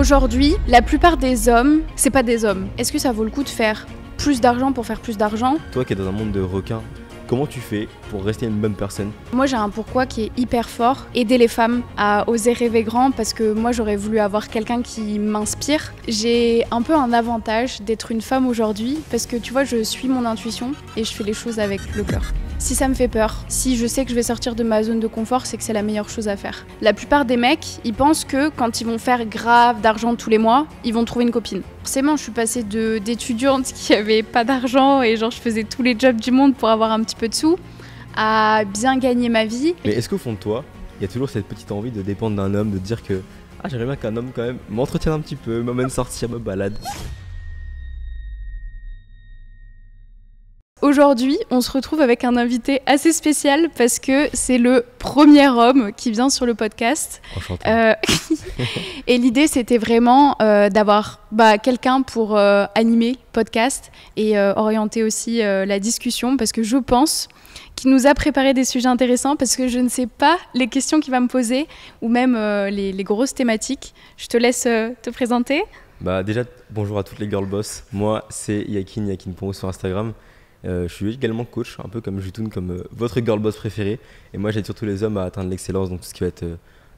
Aujourd'hui, la plupart des hommes, c'est pas des hommes. Est-ce que ça vaut le coup de faire plus d'argent pour faire plus d'argent? Toi qui es dans un monde de requins, comment tu fais pour rester une bonne personne? Moi j'ai un pourquoi qui est hyper fort, aider les femmes à oser rêver grand parce que moi j'aurais voulu avoir quelqu'un qui m'inspire. J'ai un peu un avantage d'être une femme aujourd'hui parce que tu vois je suis mon intuition et je fais les choses avec le cœur. Si ça me fait peur, si je sais que je vais sortir de ma zone de confort, c'est que c'est la meilleure chose à faire. La plupart des mecs, ils pensent que quand ils vont faire grave d'argent tous les mois, ils vont trouver une copine. Forcément, je suis passée d'étudiante qui avait pas d'argent et genre je faisais tous les jobs du monde pour avoir un petit peu de sous, à bien gagner ma vie. Mais est-ce qu'au fond de toi, il y a toujours cette petite envie de dépendre d'un homme, de dire que j'aimerais bien qu'un homme quand même m'entretienne un petit peu, m'emmène sortir, me balade? Aujourd'hui, on se retrouve avec un invité assez spécial parce que c'est le premier homme qui vient sur le podcast. Enchanté. Et l'idée, c'était vraiment d'avoir quelqu'un pour animer le podcast et orienter aussi la discussion parce que je pense qu'il nous a préparé des sujets intéressants parce que je ne sais pas les questions qu'il va me poser ou même les grosses thématiques. Je te laisse te présenter. Déjà, bonjour à toutes les girl boss. Moi, c'est Yakin Pongo sur Instagram. Je suis également coach, un peu comme Jutoun, comme votre girl boss préférée. Et moi, j'aide surtout les hommes à atteindre l'excellence, donc tout ce qui va être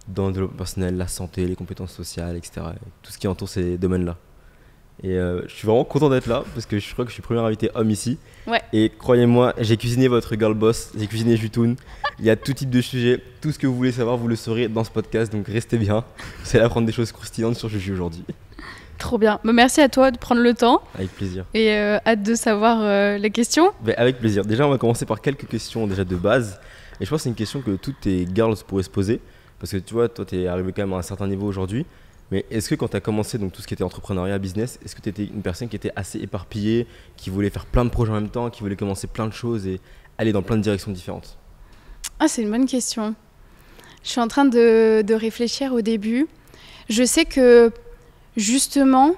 dans le développement personnel, la santé, les compétences sociales, etc. Tout ce qui entoure ces domaines-là. Et je suis vraiment content d'être là, parce que je crois que je suis le premier invité homme ici. Ouais. Et croyez-moi, j'ai cuisiné votre girl boss, j'ai cuisiné Jutoun. Il y a tout type de sujets, tout ce que vous voulez savoir, vous le saurez dans ce podcast, donc restez bien. Vous allez apprendre des choses croustillantes sur Juju aujourd'hui. Trop bien. Merci à toi de prendre le temps. Avec plaisir. Et hâte de savoir les questions. Avec plaisir. Déjà, on va commencer par quelques questions déjà de base. Et je pense que c'est une question que toutes tes girls pourraient se poser. Parce que tu vois, toi, tu es arrivé quand même à un certain niveau aujourd'hui. Mais est-ce que quand tu as commencé donc, tout ce qui était entrepreneuriat, business, est-ce que tu étais une personne qui était assez éparpillée, qui voulait faire plein de projets en même temps, qui voulait commencer plein de choses et aller dans plein de directions différentes? C'est une bonne question. Je suis en train de réfléchir au début. Je sais que justement,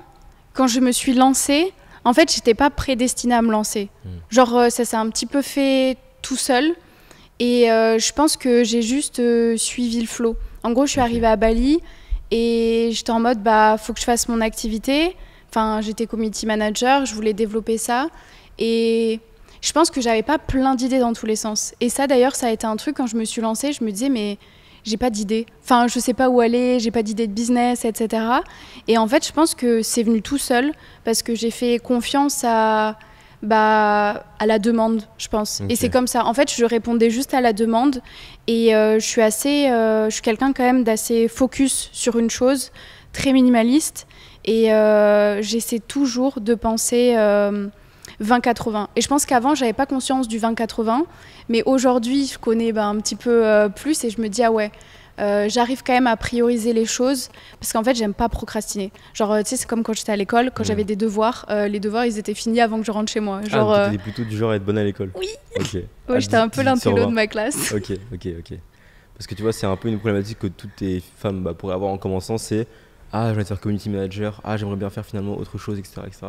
quand je me suis lancée, en fait, j'étais pas prédestinée à me lancer. Genre, ça s'est un petit peu fait tout seul. Et je pense que j'ai juste suivi le flow. En gros, je suis arrivée à Bali et j'étais en mode, faut que je fasse mon activité. Enfin, j'étais community manager, je voulais développer ça. Et je pense que j'avais pas plein d'idées dans tous les sens. Et ça, d'ailleurs, ça a été un truc, quand je me suis lancée, je me disais, mais j'ai pas d'idée. Enfin, je sais pas où aller, j'ai pas d'idée de business, etc. Et en fait, je pense que c'est venu tout seul parce que j'ai fait confiance à la demande, je pense. Okay. Et c'est comme ça. En fait, je répondais juste à la demande et je suis quelqu'un quand même d'assez focus sur une chose, très minimaliste. Et j'essaie toujours de penser 20-80. Et je pense qu'avant, j'avais pas conscience du 20-80, mais aujourd'hui, je connais un petit peu plus et je me dis, j'arrive quand même à prioriser les choses parce qu'en fait, j'aime pas procrastiner. Genre, tu sais, c'est comme quand j'étais à l'école, quand j'avais des devoirs, les devoirs, ils étaient finis avant que je rentre chez moi. Genre, t'étais plutôt du genre à être bonne à l'école? Oui. Okay. Ouais, j'étais un peu l'intello de ma classe. Ok. Parce que tu vois, c'est un peu une problématique que toutes les femmes pourraient avoir en commençant, c'est « Ah, j'aimerais faire community manager, j'aimerais bien faire finalement autre chose, etc. etc. »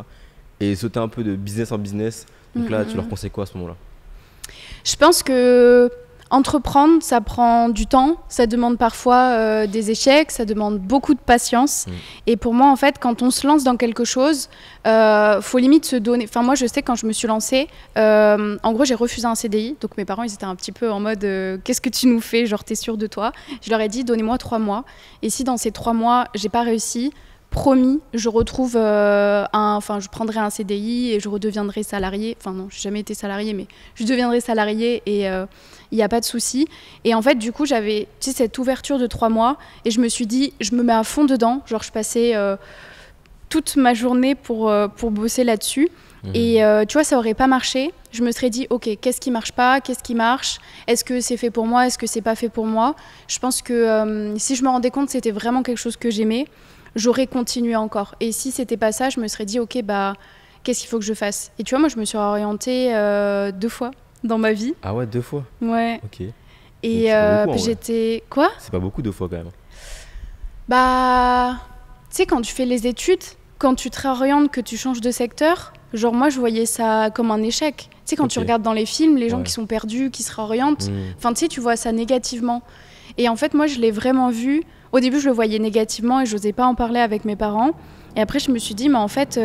Et sauter un peu de business en business. Donc là, tu leur conseilles quoi à ce moment-là? Je pense que entreprendre, ça prend du temps, ça demande parfois des échecs, ça demande beaucoup de patience. Et pour moi, en fait, quand on se lance dans quelque chose, faut limite se donner. Enfin, moi, je sais, quand je me suis lancée, en gros, j'ai refusé un CDI. Donc, mes parents, ils étaient un petit peu en mode qu'est-ce que tu nous fais? Genre, t'es sûre de toi? Je leur ai dit, donnez-moi 3 mois. Et si dans ces 3 mois, j'ai pas réussi, promis, je retrouve je prendrai un CDI et je redeviendrai salariée. Enfin non, j'ai jamais été salariée, mais je deviendrai salariée et il n'y a pas de souci. Et en fait, du coup, j'avais cette ouverture de 3 mois et je me suis dit, je me mets à fond dedans. Genre, je passais toute ma journée pour bosser là-dessus. Et tu vois, ça aurait pas marché. Je me serais dit, ok, qu'est-ce qui marche pas? Qu'est-ce qui marche? Est-ce que c'est fait pour moi? Est-ce que c'est pas fait pour moi? Je pense que si je me rendais compte que c'était vraiment quelque chose que j'aimais, j'aurais continué encore. Et si c'était pas ça, je me serais dit, ok, qu'est-ce qu'il faut que je fasse? Et tu vois, moi, je me suis orientée 2 fois dans ma vie. Ah ouais, 2 fois? Ouais. Ok. Et j'étais... Quoi? C'est pas beaucoup 2 fois quand même. Tu sais, quand tu fais les études, quand tu te réorientes, que tu changes de secteur, genre moi, je voyais ça comme un échec. Tu sais, quand tu regardes dans les films, les gens qui sont perdus, qui se réorientent, enfin, tu sais, tu vois ça négativement. Et en fait, moi, je l'ai vraiment vu Au début, je le voyais négativement et je n'osais pas en parler avec mes parents. Et après, je me suis dit, mais en fait,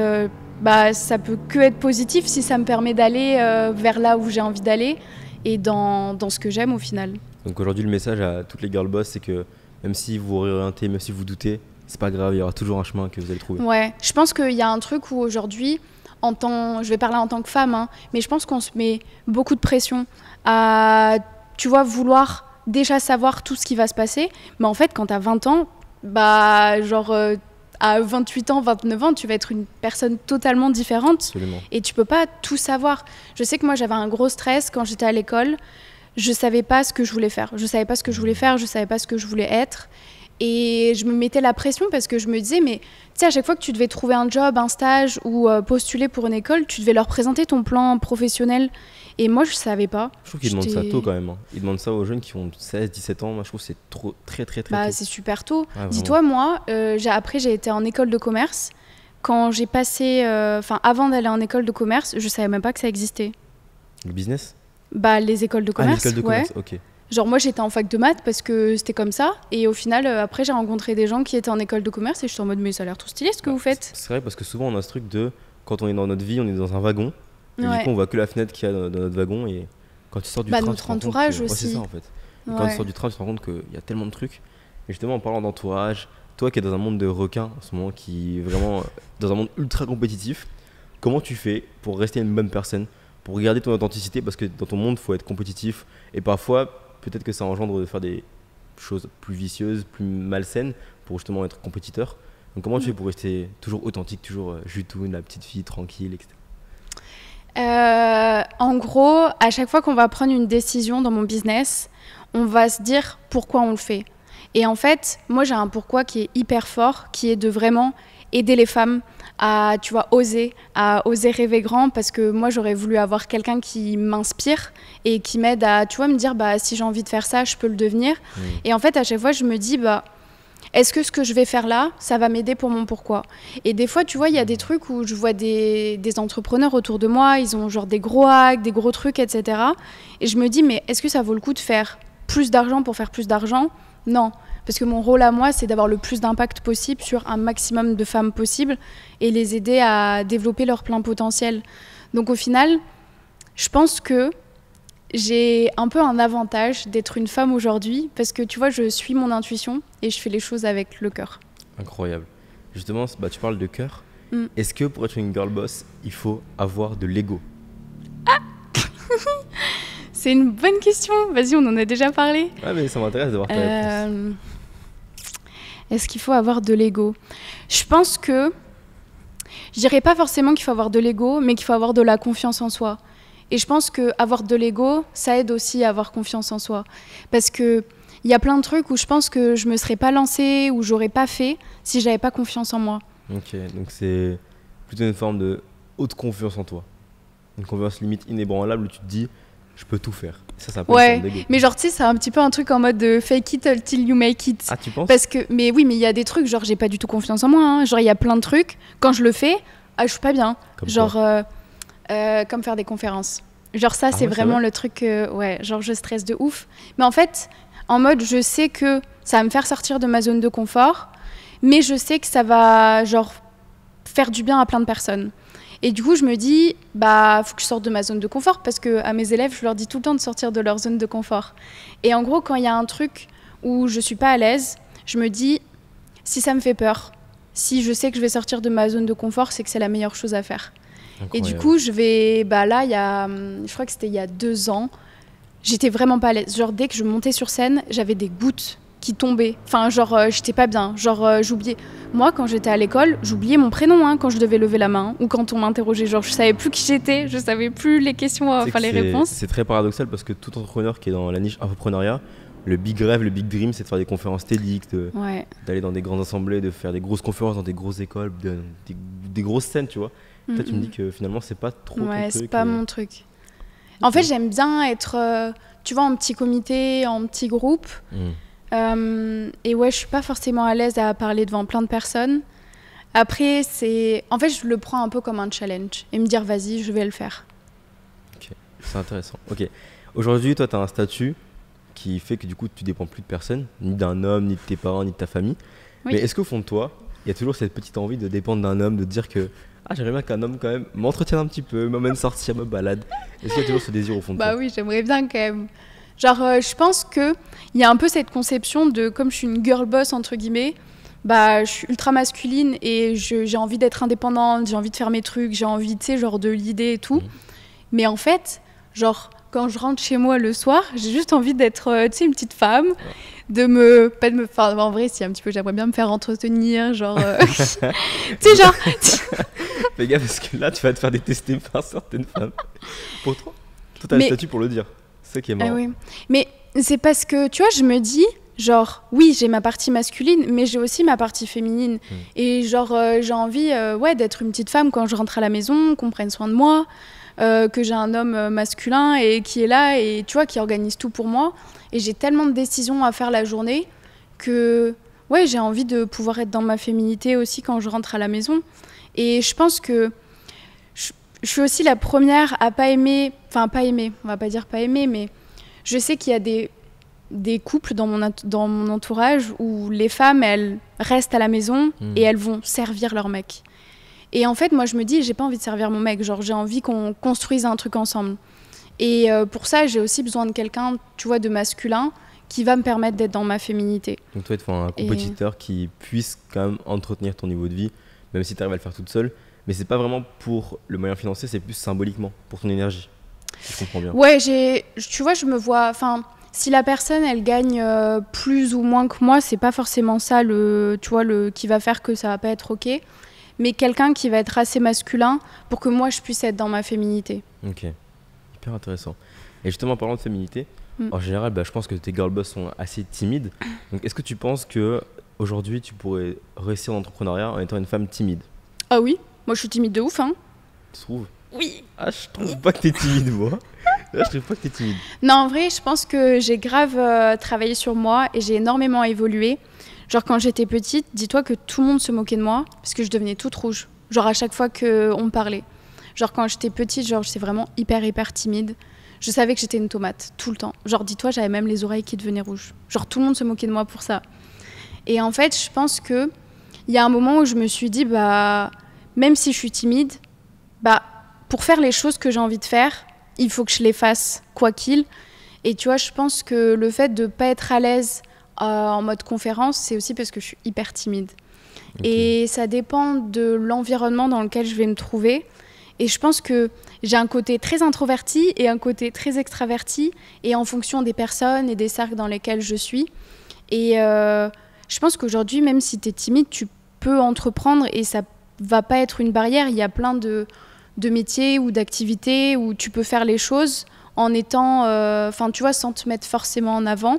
ça peut que être positif si ça me permet d'aller vers là où j'ai envie d'aller et dans ce que j'aime au final. Donc aujourd'hui, le message à toutes les girl boss, c'est que même si vous vous réorientez, même si vous doutez, c'est pas grave, il y aura toujours un chemin que vous allez trouver. Ouais, je pense qu'il y a un truc où aujourd'hui, je vais parler en tant que femme, hein, mais je pense qu'on se met beaucoup de pression à, tu vois, vouloir déjà savoir tout ce qui va se passer. Mais en fait, quand t'as 20 ans, à 28 ans, 29 ans, tu vas être une personne totalement différente. Absolument. Et tu peux pas tout savoir. Je sais que moi, j'avais un gros stress quand j'étais à l'école. Je savais pas ce que je voulais faire. Je savais pas ce que je voulais faire, je savais pas ce que je voulais être. Et je me mettais la pression parce que je me disais, mais tu sais, à chaque fois que tu devais trouver un job, un stage ou postuler pour une école, tu devais leur présenter ton plan professionnel. Et moi, je savais pas. Je trouve qu'ils demandent ça tôt quand même. Hein. Ils demandent ça aux jeunes qui ont 16, 17 ans. Moi, je trouve que c'est très tôt. C'est super tôt. Ouais, dis-toi, moi, après, j'ai été en école de commerce. Quand j'ai passé... avant d'aller en école de commerce, je savais même pas que ça existait. Le business ? Les écoles de commerce, les écoles de commerce, ok. Genre moi j'étais en fac de maths parce que c'était comme ça et au final après j'ai rencontré des gens qui étaient en école de commerce et je suis en mode mais ça a l'air tout stylé ce que vous faites. C'est vrai parce que souvent on a ce truc de quand on est dans notre vie on est dans un wagon et du coup on voit que la fenêtre qu'il y a dans notre wagon et quand tu sors du train notre entourage aussi. C'est ça en fait. Et quand tu sors du train tu te rends compte qu'il y a tellement de trucs et justement en parlant d'entourage, toi qui es dans un monde de requins en ce moment qui est vraiment dans un monde ultra compétitif, comment tu fais pour rester une bonne personne, pour garder ton authenticité parce que dans ton monde il faut être compétitif et parfois peut-être que ça engendre de faire des choses plus vicieuses, plus malsaines pour justement être compétiteur. Donc comment tu fais pour rester toujours authentique, toujours jutoune, la petite fille tranquille, etc. En gros, à chaque fois qu'on va prendre une décision dans mon business, on va se dire pourquoi on le fait. Et en fait, moi j'ai un pourquoi qui est hyper fort, qui est de vraiment aider les femmes à oser rêver grand parce que moi j'aurais voulu avoir quelqu'un qui m'inspire et qui m'aide à me dire si j'ai envie de faire ça je peux le devenir. Et en fait à chaque fois je me dis est-ce que ce que je vais faire là ça va m'aider pour mon pourquoi. Et des fois tu vois il y a des trucs où je vois des entrepreneurs autour de moi, ils ont genre des gros hacks, des gros trucs etc. Et je me dis mais est-ce que ça vaut le coup de faire plus d'argent pour faire plus d'argent? Non. Parce que mon rôle à moi, c'est d'avoir le plus d'impact possible sur un maximum de femmes possible et les aider à développer leur plein potentiel. Donc au final, je pense que j'ai un peu un avantage d'être une femme aujourd'hui parce que tu vois, je suis mon intuition et je fais les choses avec le cœur. Incroyable. Justement, tu parles de cœur. Est-ce que pour être une girl boss, il faut avoir de l'ego? C'est une bonne question. Vas-y, on en a déjà parlé. Ah mais ça m'intéresse d'avoir ta réponse. Est-ce qu'il faut avoir de l'ego? Je pense que... Je dirais pas forcément qu'il faut avoir de l'ego, mais qu'il faut avoir de la confiance en soi. Et je pense qu'avoir de l'ego, ça aide aussi à avoir confiance en soi. Parce qu'il y a plein de trucs où je pense que je me serais pas lancée ou j'aurais pas fait si j'avais pas confiance en moi. Ok, donc c'est plutôt une forme de haute confiance en toi. Une confiance limite inébranlable où tu te dis... Je peux tout faire. Ça ouais, mais genre, tu sais, c'est un petit peu un truc en mode de fake it till you make it. Ah, tu penses? Parce que, mais oui, mais il y a des trucs, genre, j'ai pas du tout confiance en moi. Hein. Genre, il y a plein de trucs. Quand je le fais, je suis pas bien. Comme genre, comme faire des conférences. Genre, ça, c'est vraiment le truc, ouais, genre, je stresse de ouf. Mais en fait, en mode, je sais que ça va me faire sortir de ma zone de confort, mais je sais que ça va, genre, faire du bien à plein de personnes. Et du coup, je me dis, faut que je sorte de ma zone de confort parce que à mes élèves, je leur dis tout le temps de sortir de leur zone de confort. Et en gros, quand il y a un truc où je suis pas à l'aise, je me dis, si ça me fait peur, si je sais que je vais sortir de ma zone de confort, c'est que c'est la meilleure chose à faire. Incroyable. Et du coup, je vais, là, je crois que c'était il y a 2 ans, j'étais vraiment pas à l'aise. Genre, dès que je montais sur scène, j'avais des gouttes qui tombaient. Enfin, genre, j'étais pas bien. Genre, j'oubliais. Moi, quand j'étais à l'école, j'oubliais mon prénom quand je devais lever la main ou quand on m'interrogeait. Genre, je savais plus qui j'étais, je savais plus les questions, les réponses. C'est très paradoxal parce que tout entrepreneur qui est dans la niche infopreneuriat, le big rêve, le big dream, c'est de faire des conférences TEDx, d'aller dans des grandes assemblées, de faire des grosses conférences dans des grosses écoles, des grosses scènes, tu vois. Toi, tu me dis que finalement, c'est pas trop ton truc. Ouais, c'est pas mon truc. En fait, j'aime bien être, tu vois, en petit comité, en petit groupe. Et ouais, je suis pas forcément à l'aise à parler devant plein de personnes. Après, en fait, je le prends un peu comme un challenge et me dire, vas-y, je vais le faire. Ok, c'est intéressant. Ok, aujourd'hui, toi, tu as un statut qui fait que du coup, tu dépends plus de personne, ni d'un homme, ni de tes parents, ni de ta famille. Oui. Mais est-ce qu'au fond de toi, il y a toujours cette petite envie de dépendre d'un homme, de te dire que j'aimerais bien qu'un homme quand même m'entretienne un petit peu, m'emmène sortir, me balade. Est-ce qu'il y a toujours ce désir au fond de toi? Bah oui, j'aimerais bien quand même. Genre, je pense qu'il y a un peu cette conception de, comme je suis une girl boss, entre guillemets, bah, je suis ultra masculine et j'ai envie d'être indépendante, j'ai envie de faire mes trucs, j'ai envie, tu sais, genre de l'idée et tout. Mais en fait, genre, quand je rentre chez moi le soir, j'ai juste envie d'être, tu sais, une petite femme, enfin, en vrai, si un petit peu, j'aimerais bien me faire entretenir, genre, tu sais, genre... Fais gaffe, parce que là, tu vas te faire détester par certaines femmes. Pour toi, t'as le statut pour le dire. C'est ça qui est marrant. Oui. Mais c'est parce que, tu vois, je me dis, genre, oui, j'ai ma partie masculine, mais j'ai aussi ma partie féminine. Et genre, j'ai envie d'être une petite femme quand je rentre à la maison, qu'on prenne soin de moi, que j'ai un homme masculin et qui est là et, tu vois, qui organise tout pour moi. Et j'ai tellement de décisions à faire la journée que, ouais, j'ai envie de pouvoir être dans ma féminité aussi quand je rentre à la maison. Et je pense que je suis aussi la première à pas aimer, on va pas dire pas aimer, mais je sais qu'il y a des couples dans mon entourage où les femmes, elles restent à la maison et elles vont servir leur mec. Et en fait, moi, je me dis, j'ai pas envie de servir mon mec, genre j'ai envie qu'on construise un truc ensemble. Et pour ça, j'ai aussi besoin de quelqu'un, tu vois, de masculin qui va me permettre d'être dans ma féminité. Donc toi, il te faut un compétiteur qui puisse quand même entretenir ton niveau de vie, même si tu arrives à le faire toute seule. Mais c'est pas vraiment pour le moyen financier, c'est plus symboliquement, pour ton énergie. Si je comprends bien. Ouais, tu vois, je me vois... Enfin, si la personne, elle gagne plus ou moins que moi, c'est pas forcément ça qui va faire que ça va pas être OK. Mais quelqu'un qui va être assez masculin pour que moi, je puisse être dans ma féminité. Ok, hyper intéressant. Et justement, en parlant de féminité, en général, je pense que tes girl boss sont assez timides. Donc, est-ce que tu penses qu'aujourd'hui, tu pourrais réussir en entrepreneuriat en étant une femme timide? Ah oui, moi je suis timide de ouf, hein. Tu trouves? Oui. Ah, je trouve pas que t'es timide, moi. Là, je trouve pas que t'es timide. Non, en vrai, je pense que j'ai grave travaillé sur moi et j'ai énormément évolué. Genre, quand j'étais petite, dis-toi que tout le monde se moquait de moi parce que je devenais toute rouge. Genre, à chaque fois qu'on me parlait. Genre, quand j'étais petite, genre, j'étais vraiment hyper timide. Je savais que j'étais une tomate, tout le temps. Genre, dis-toi, j'avais même les oreilles qui devenaient rouges. Genre, tout le monde se moquait de moi pour ça. Et en fait, je pense qu'il y a un moment où je me suis dit, même si je suis timide, pour faire les choses que j'ai envie de faire, il faut que je les fasse, quoi qu'il. Et tu vois, je pense que le fait de ne pas être à l'aise en mode conférence, c'est aussi parce que je suis hyper timide. Okay. Et ça dépend de l'environnement dans lequel je vais me trouver. Et je pense que j'ai un côté très introverti et un côté très extraverti, et en fonction des personnes et des cercles dans lesquels je suis. Et je pense qu'aujourd'hui, même si tu es timide, tu peux entreprendre et ça va pas être une barrière. Il y a plein de métiers ou d'activités où tu peux faire les choses en étant, tu vois, sans te mettre forcément en avant.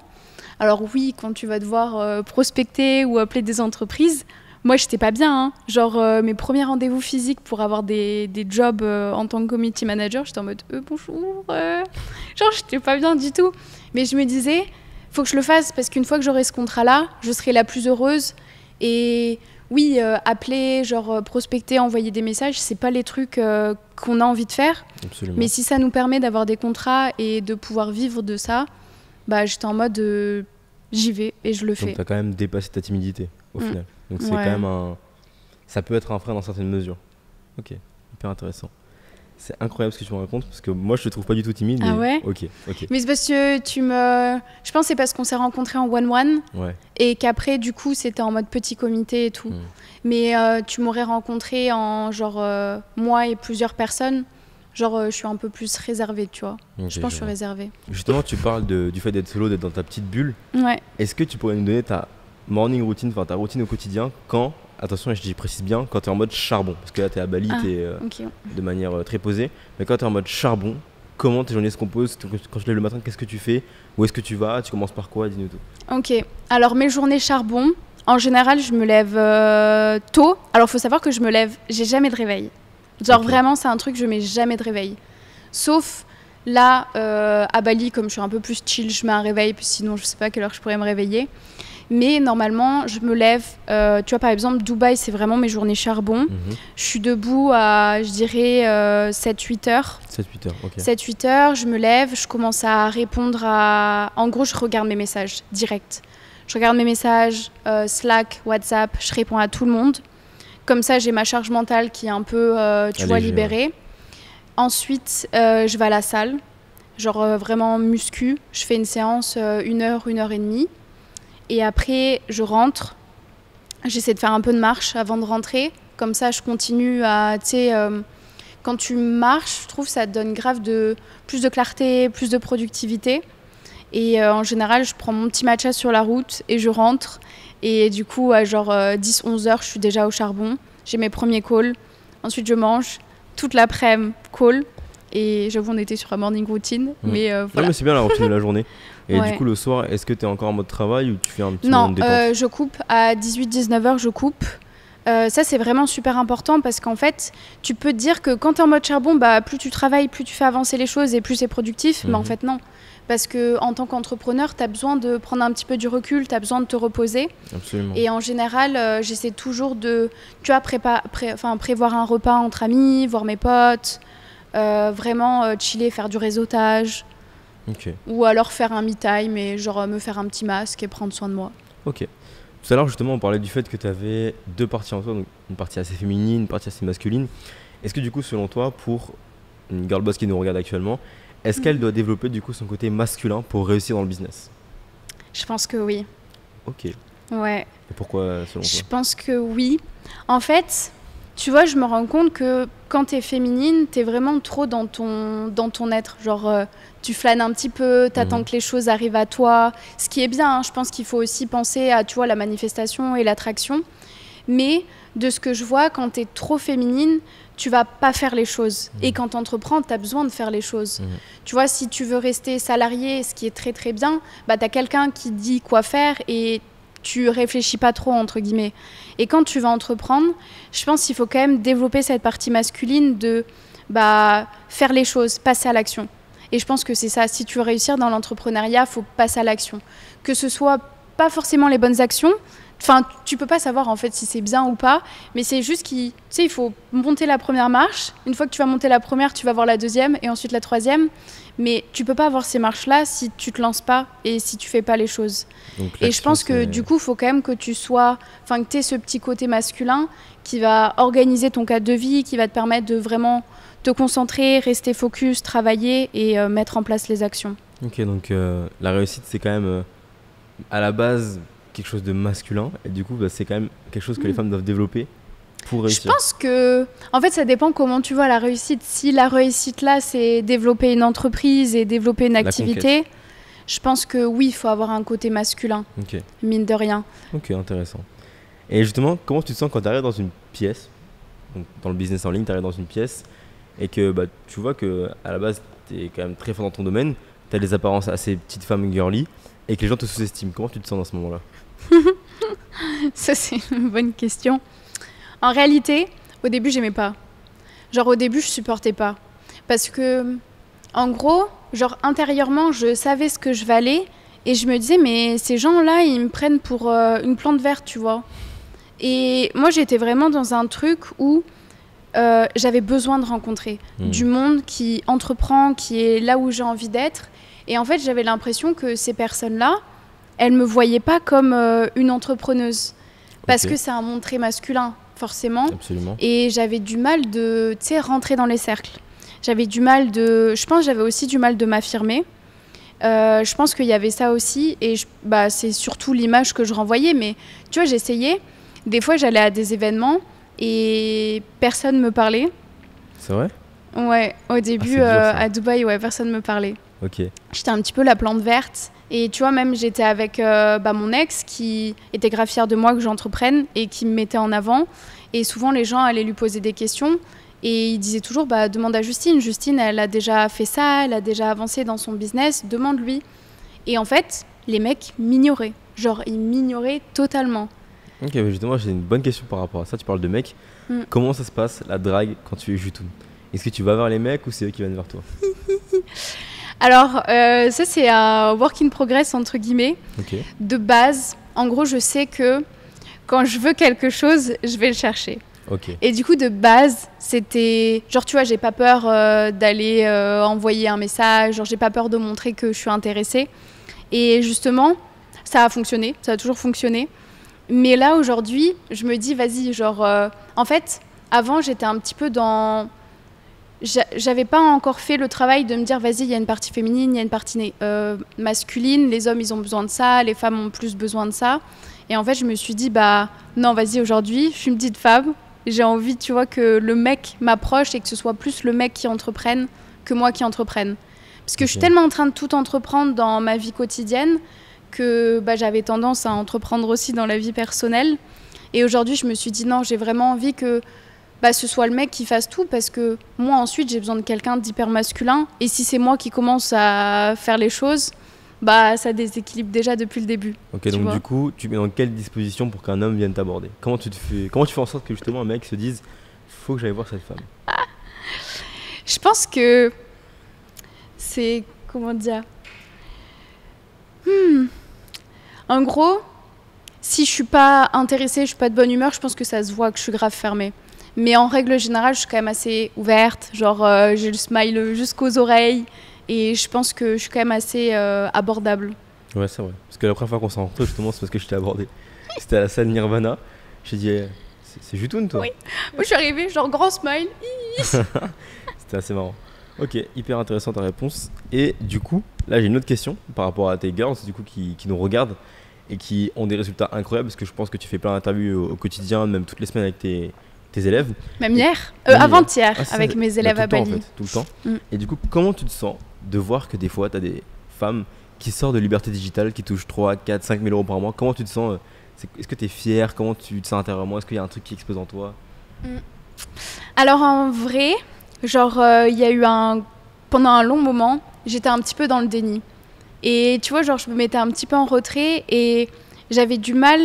Alors oui, quand tu vas devoir prospecter ou appeler des entreprises, moi, j'étais pas bien. Hein. Genre, mes premiers rendez-vous physiques pour avoir des jobs en tant que community manager, j'étais en mode bonjour. Genre, j'étais pas bien du tout. Mais je me disais, faut que je le fasse parce qu'une fois que j'aurai ce contrat-là, je serai la plus heureuse. Et oui, appeler, genre prospecter, envoyer des messages, c'est pas les trucs qu'on a envie de faire. Absolument. Mais si ça nous permet d'avoir des contrats et de pouvoir vivre de ça, j'étais en mode j'y vais et je le fais. Donc t'as quand même dépassé ta timidité au final. Donc c'est quand même ça peut être un frein dans certaines mesures. Ok, hyper intéressant. C'est incroyable ce que tu me racontes parce que moi je te trouve pas du tout timide. Ah mais... ouais. Ok. Mais c'est parce que je pense que c'est parce qu'on s'est rencontrés en one-one et qu'après du coup c'était en mode petit comité et tout. Mais tu m'aurais rencontré en genre moi et plusieurs personnes. Genre je suis un peu plus réservée, tu vois. Okay, je pense que je suis réservée. Justement, tu parles du fait d'être solo, d'être dans ta petite bulle. Ouais. Est-ce que tu pourrais nous donner ta morning routine, enfin ta routine au quotidien quand, attention, et je précise bien, quand tu es en mode charbon, parce que là tu es à Bali, tu es de manière très posée, mais quand tu es en mode charbon, comment tes journées se composent? Quand tu lèves le matin, qu'est-ce que tu fais? Où est-ce que tu vas? Tu commences par quoi? Dis-nous tout. Ok, alors mes journées charbon, en général je me lève tôt. Alors faut savoir que je me lève, j'ai jamais de réveil. Genre vraiment c'est un truc, je mets jamais de réveil. Sauf là à Bali, comme je suis un peu plus chill, je mets un réveil, sinon je sais pas à quelle heure je pourrais me réveiller. Mais normalement, je me lève, tu vois, par exemple, Dubaï, c'est vraiment mes journées charbon. Je suis debout à, je dirais, 7-8 heures. 7-8 heures, ok. 7-8 heures, je me lève, je commence à répondre à... En gros, je regarde mes messages, direct. Je regarde mes messages, Slack, WhatsApp, je réponds à tout le monde. Comme ça, j'ai ma charge mentale qui est un peu, libérée. Ensuite, je vais à la salle, genre vraiment muscu. Je fais une séance 1 heure, 1 heure et demie. Et après, je rentre. J'essaie de faire un peu de marche avant de rentrer. Comme ça, je continue à... Tu sais, quand tu marches, je trouve que ça te donne grave plus de clarté, plus de productivité. Et en général, je prends mon petit matcha sur la route et je rentre. Et du coup, à genre 10-11 heures, je suis déjà au charbon. J'ai mes premiers calls. Ensuite, je mange. Toute l'après-midi, call. Et j'avoue, on était sur un morning routine. Mais voilà. Non, mais c'est bien la routine de la journée. Et Ouais. du coup, le soir, est-ce que tu es encore en mode travail ou tu fais un petit moment de détente? Je coupe à 18-19 heures, je coupe. Ça, c'est vraiment super important parce qu'en fait, tu peux te dire que quand tu es en mode charbon, bah, plus tu travailles, plus tu fais avancer les choses et plus c'est productif. Mais en fait, non. Parce qu'en tant qu'entrepreneur, tu as besoin de prendre un petit peu du recul, tu as besoin de te reposer. Absolument. Et en général, j'essaie toujours de prévoir un repas entre amis, voir mes potes, vraiment chiller, faire du réseautage. Ok. Ou alors faire un me time et genre me faire un petit masque et prendre soin de moi. Ok. Tout à l'heure, justement, on parlait du fait que tu avais 2 parties en toi, donc une partie assez féminine, une partie assez masculine. Est-ce que du coup, selon toi, pour une girl boss qui nous regarde actuellement, est-ce qu'elle doit développer du coup son côté masculin pour réussir dans le business? Je pense que oui. Ok. Et Ouais, pourquoi selon je toi? pense que oui. En fait, tu vois, je me rends compte que quand t'es féminine, t'es vraiment trop dans ton être. Genre, tu flânes un petit peu, t'attends que les choses arrivent à toi. Ce qui est bien, hein. Je pense qu'il faut aussi penser à, tu vois, la manifestation et l'attraction. Mais de ce que je vois, quand t'es trop féminine, tu vas pas faire les choses. Et quand t'entreprends, t'as besoin de faire les choses. Tu vois, si tu veux rester salarié, ce qui est très très bien, bah t'as quelqu'un qui dit quoi faire et tu réfléchis pas trop, entre guillemets. Et quand tu vas entreprendre, je pense qu'il faut quand même développer cette partie masculine de faire les choses, passer à l'action. Et je pense que c'est ça. Si tu veux réussir dans l'entrepreneuriat, il faut passer à l'action. Que ce soit pas forcément les bonnes actions. Enfin, tu peux pas savoir en fait si c'est bien ou pas, mais c'est juste qu'il faut monter la première marche. Une fois que tu vas monter la première, tu vas voir la deuxième et ensuite la troisième. Mais tu peux pas avoir ces marches-là si tu te lances pas et si tu fais pas les choses. Donc, Et je pense que du coup, il faut quand même que tu aies ce petit côté masculin qui va organiser ton cadre de vie, qui va te permettre de vraiment te concentrer, rester focus, travailler et mettre en place les actions. Ok, donc la réussite, c'est quand même à la base quelque chose de masculin. Et du coup, c'est quand même quelque chose que les femmes doivent développer pour Je réussir. pense que, en fait, ça dépend comment tu vois la réussite. Si la réussite là, c'est développer une entreprise et développer une activité, je pense que oui, il faut avoir un côté masculin, Ok, mine de rien. ok, intéressant. Et justement, comment tu te sens quand tu arrives dans une pièce, donc dans le business en ligne, tu arrives dans une pièce et que tu vois que à la base, tu es quand même très fort dans ton domaine, tu as des apparences assez petite femme girly et que les gens te sous-estiment. Comment tu te sens dans ce moment-là? Ça, c'est une bonne question. En réalité, au début, j'aimais pas. Genre, au début, je supportais pas. Parce que, en gros, genre, intérieurement, je savais ce que je valais. Et je me disais, mais ces gens-là, ils me prennent pour une plante verte, tu vois. Et moi, j'étais vraiment dans un truc où j'avais besoin de rencontrer du monde qui entreprend, qui est là où j'ai envie d'être. Et en fait, j'avais l'impression que ces personnes-là, elles me voyaient pas comme une entrepreneuse. Parce que c'est un monde très masculin, forcément. Absolument. Et j'avais du mal de, tu sais, rentrer dans les cercles. J'avais du mal de... Je pense que j'avais aussi du mal de m'affirmer. Je pense qu'il y avait ça aussi. Et c'est surtout l'image que je renvoyais. Mais tu vois, j'essayais. Des fois, j'allais à des événements et personne me parlait. C'est vrai? Ouais, au début, c'est dur, ça. à Dubaï, ouais, personne me parlait. Ok. J'étais un petit peu la plante verte. Et tu vois, même j'étais avec mon ex qui était grave fier de moi que j'entreprenne et qui me mettait en avant. Et souvent, les gens allaient lui poser des questions. Et il disait toujours, demande à Justine. Justine, elle a déjà fait ça, elle a déjà avancé dans son business, demande-lui. Et en fait, les mecs m'ignoraient. Genre, ils m'ignoraient totalement. Ok, mais justement, j'ai une bonne question par rapport à ça. Tu parles de mecs. Comment ça se passe, la drague, quand tu es Jutoun? Est-ce que tu vas vers les mecs ou c'est eux qui viennent vers toi? Alors, ça, c'est un work in progress, entre guillemets. Ok. De base, En gros, je sais que quand je veux quelque chose, je vais le chercher. Ok. Et du coup, de base, c'était... Genre, tu vois, j'ai pas peur d'aller envoyer un message. Genre, j'ai pas peur de montrer que je suis intéressée. Et justement, ça a fonctionné. Ça a toujours fonctionné. Mais là, aujourd'hui, je me dis, vas-y, genre... en fait, avant, j'étais un petit peu dans... J'avais pas encore fait le travail de me dire, vas-y, il y a une partie féminine, il y a une partie masculine. Les hommes, ils ont besoin de ça. Les femmes ont plus besoin de ça. Et en fait, je me suis dit, bah, non, vas-y, aujourd'hui, je suis une petite femme. J'ai envie, tu vois, que le mec m'approche et que ce soit plus le mec qui entreprenne que moi qui entreprenne. Parce que je suis tellement en train de tout entreprendre dans ma vie quotidienne que bah, j'avais tendance à entreprendre aussi dans la vie personnelle. Et aujourd'hui, je me suis dit non, j'ai vraiment envie que bah, ce soit le mec qui fasse tout parce que moi, ensuite, j'ai besoin de quelqu'un d'hyper masculin. Et si c'est moi qui commence à faire les choses, bah, ça déséquilibre déjà depuis le début. Ok, donc du coup, tu mets dans quelle disposition pour qu'un homme vienne t'aborder? Comment tu fais en sorte que justement un mec se dise faut que j'aille voir cette femme? Je pense que c'est... Comment dire En gros, si je suis pas intéressée, je suis pas de bonne humeur, je pense que ça se voit que je suis grave fermée. Mais en règle générale, je suis quand même assez ouverte. Genre, j'ai le smile jusqu'aux oreilles. Et je pense que je suis quand même assez abordable. Ouais, c'est vrai. Parce que la première fois qu'on s'est rencontrés, justement, c'est parce que je t'ai abordé. C'était à la salle Nirvana. J'ai dit, c'est Jutoun, toi? Oui. Moi, je suis arrivée, genre, grand smile. C'était assez marrant. Ok, hyper intéressant ta réponse. Et du coup, là, j'ai une autre question par rapport à tes girls, du coup, qui nous regardent et qui ont des résultats incroyables. Parce que je pense que tu fais plein d'interviews au quotidien, même toutes les semaines avec tes élèves. Même hier avant-hier, avec mes élèves à Bali. En fait, tout le temps. Et du coup, comment tu te sens de voir que des fois, tu as des femmes qui sortent de Liberté Digitale, qui touchent 3, 4, 5 000 euros par mois? Comment tu te sens? Est-ce que tu es fière? Comment tu te sens intérieurement? Est-ce qu'il y a un truc qui explose en toi? Alors en vrai, genre, il y a eu pendant un long moment, j'étais un petit peu dans le déni. Et tu vois, genre, je me mettais un petit peu en retrait et j'avais du mal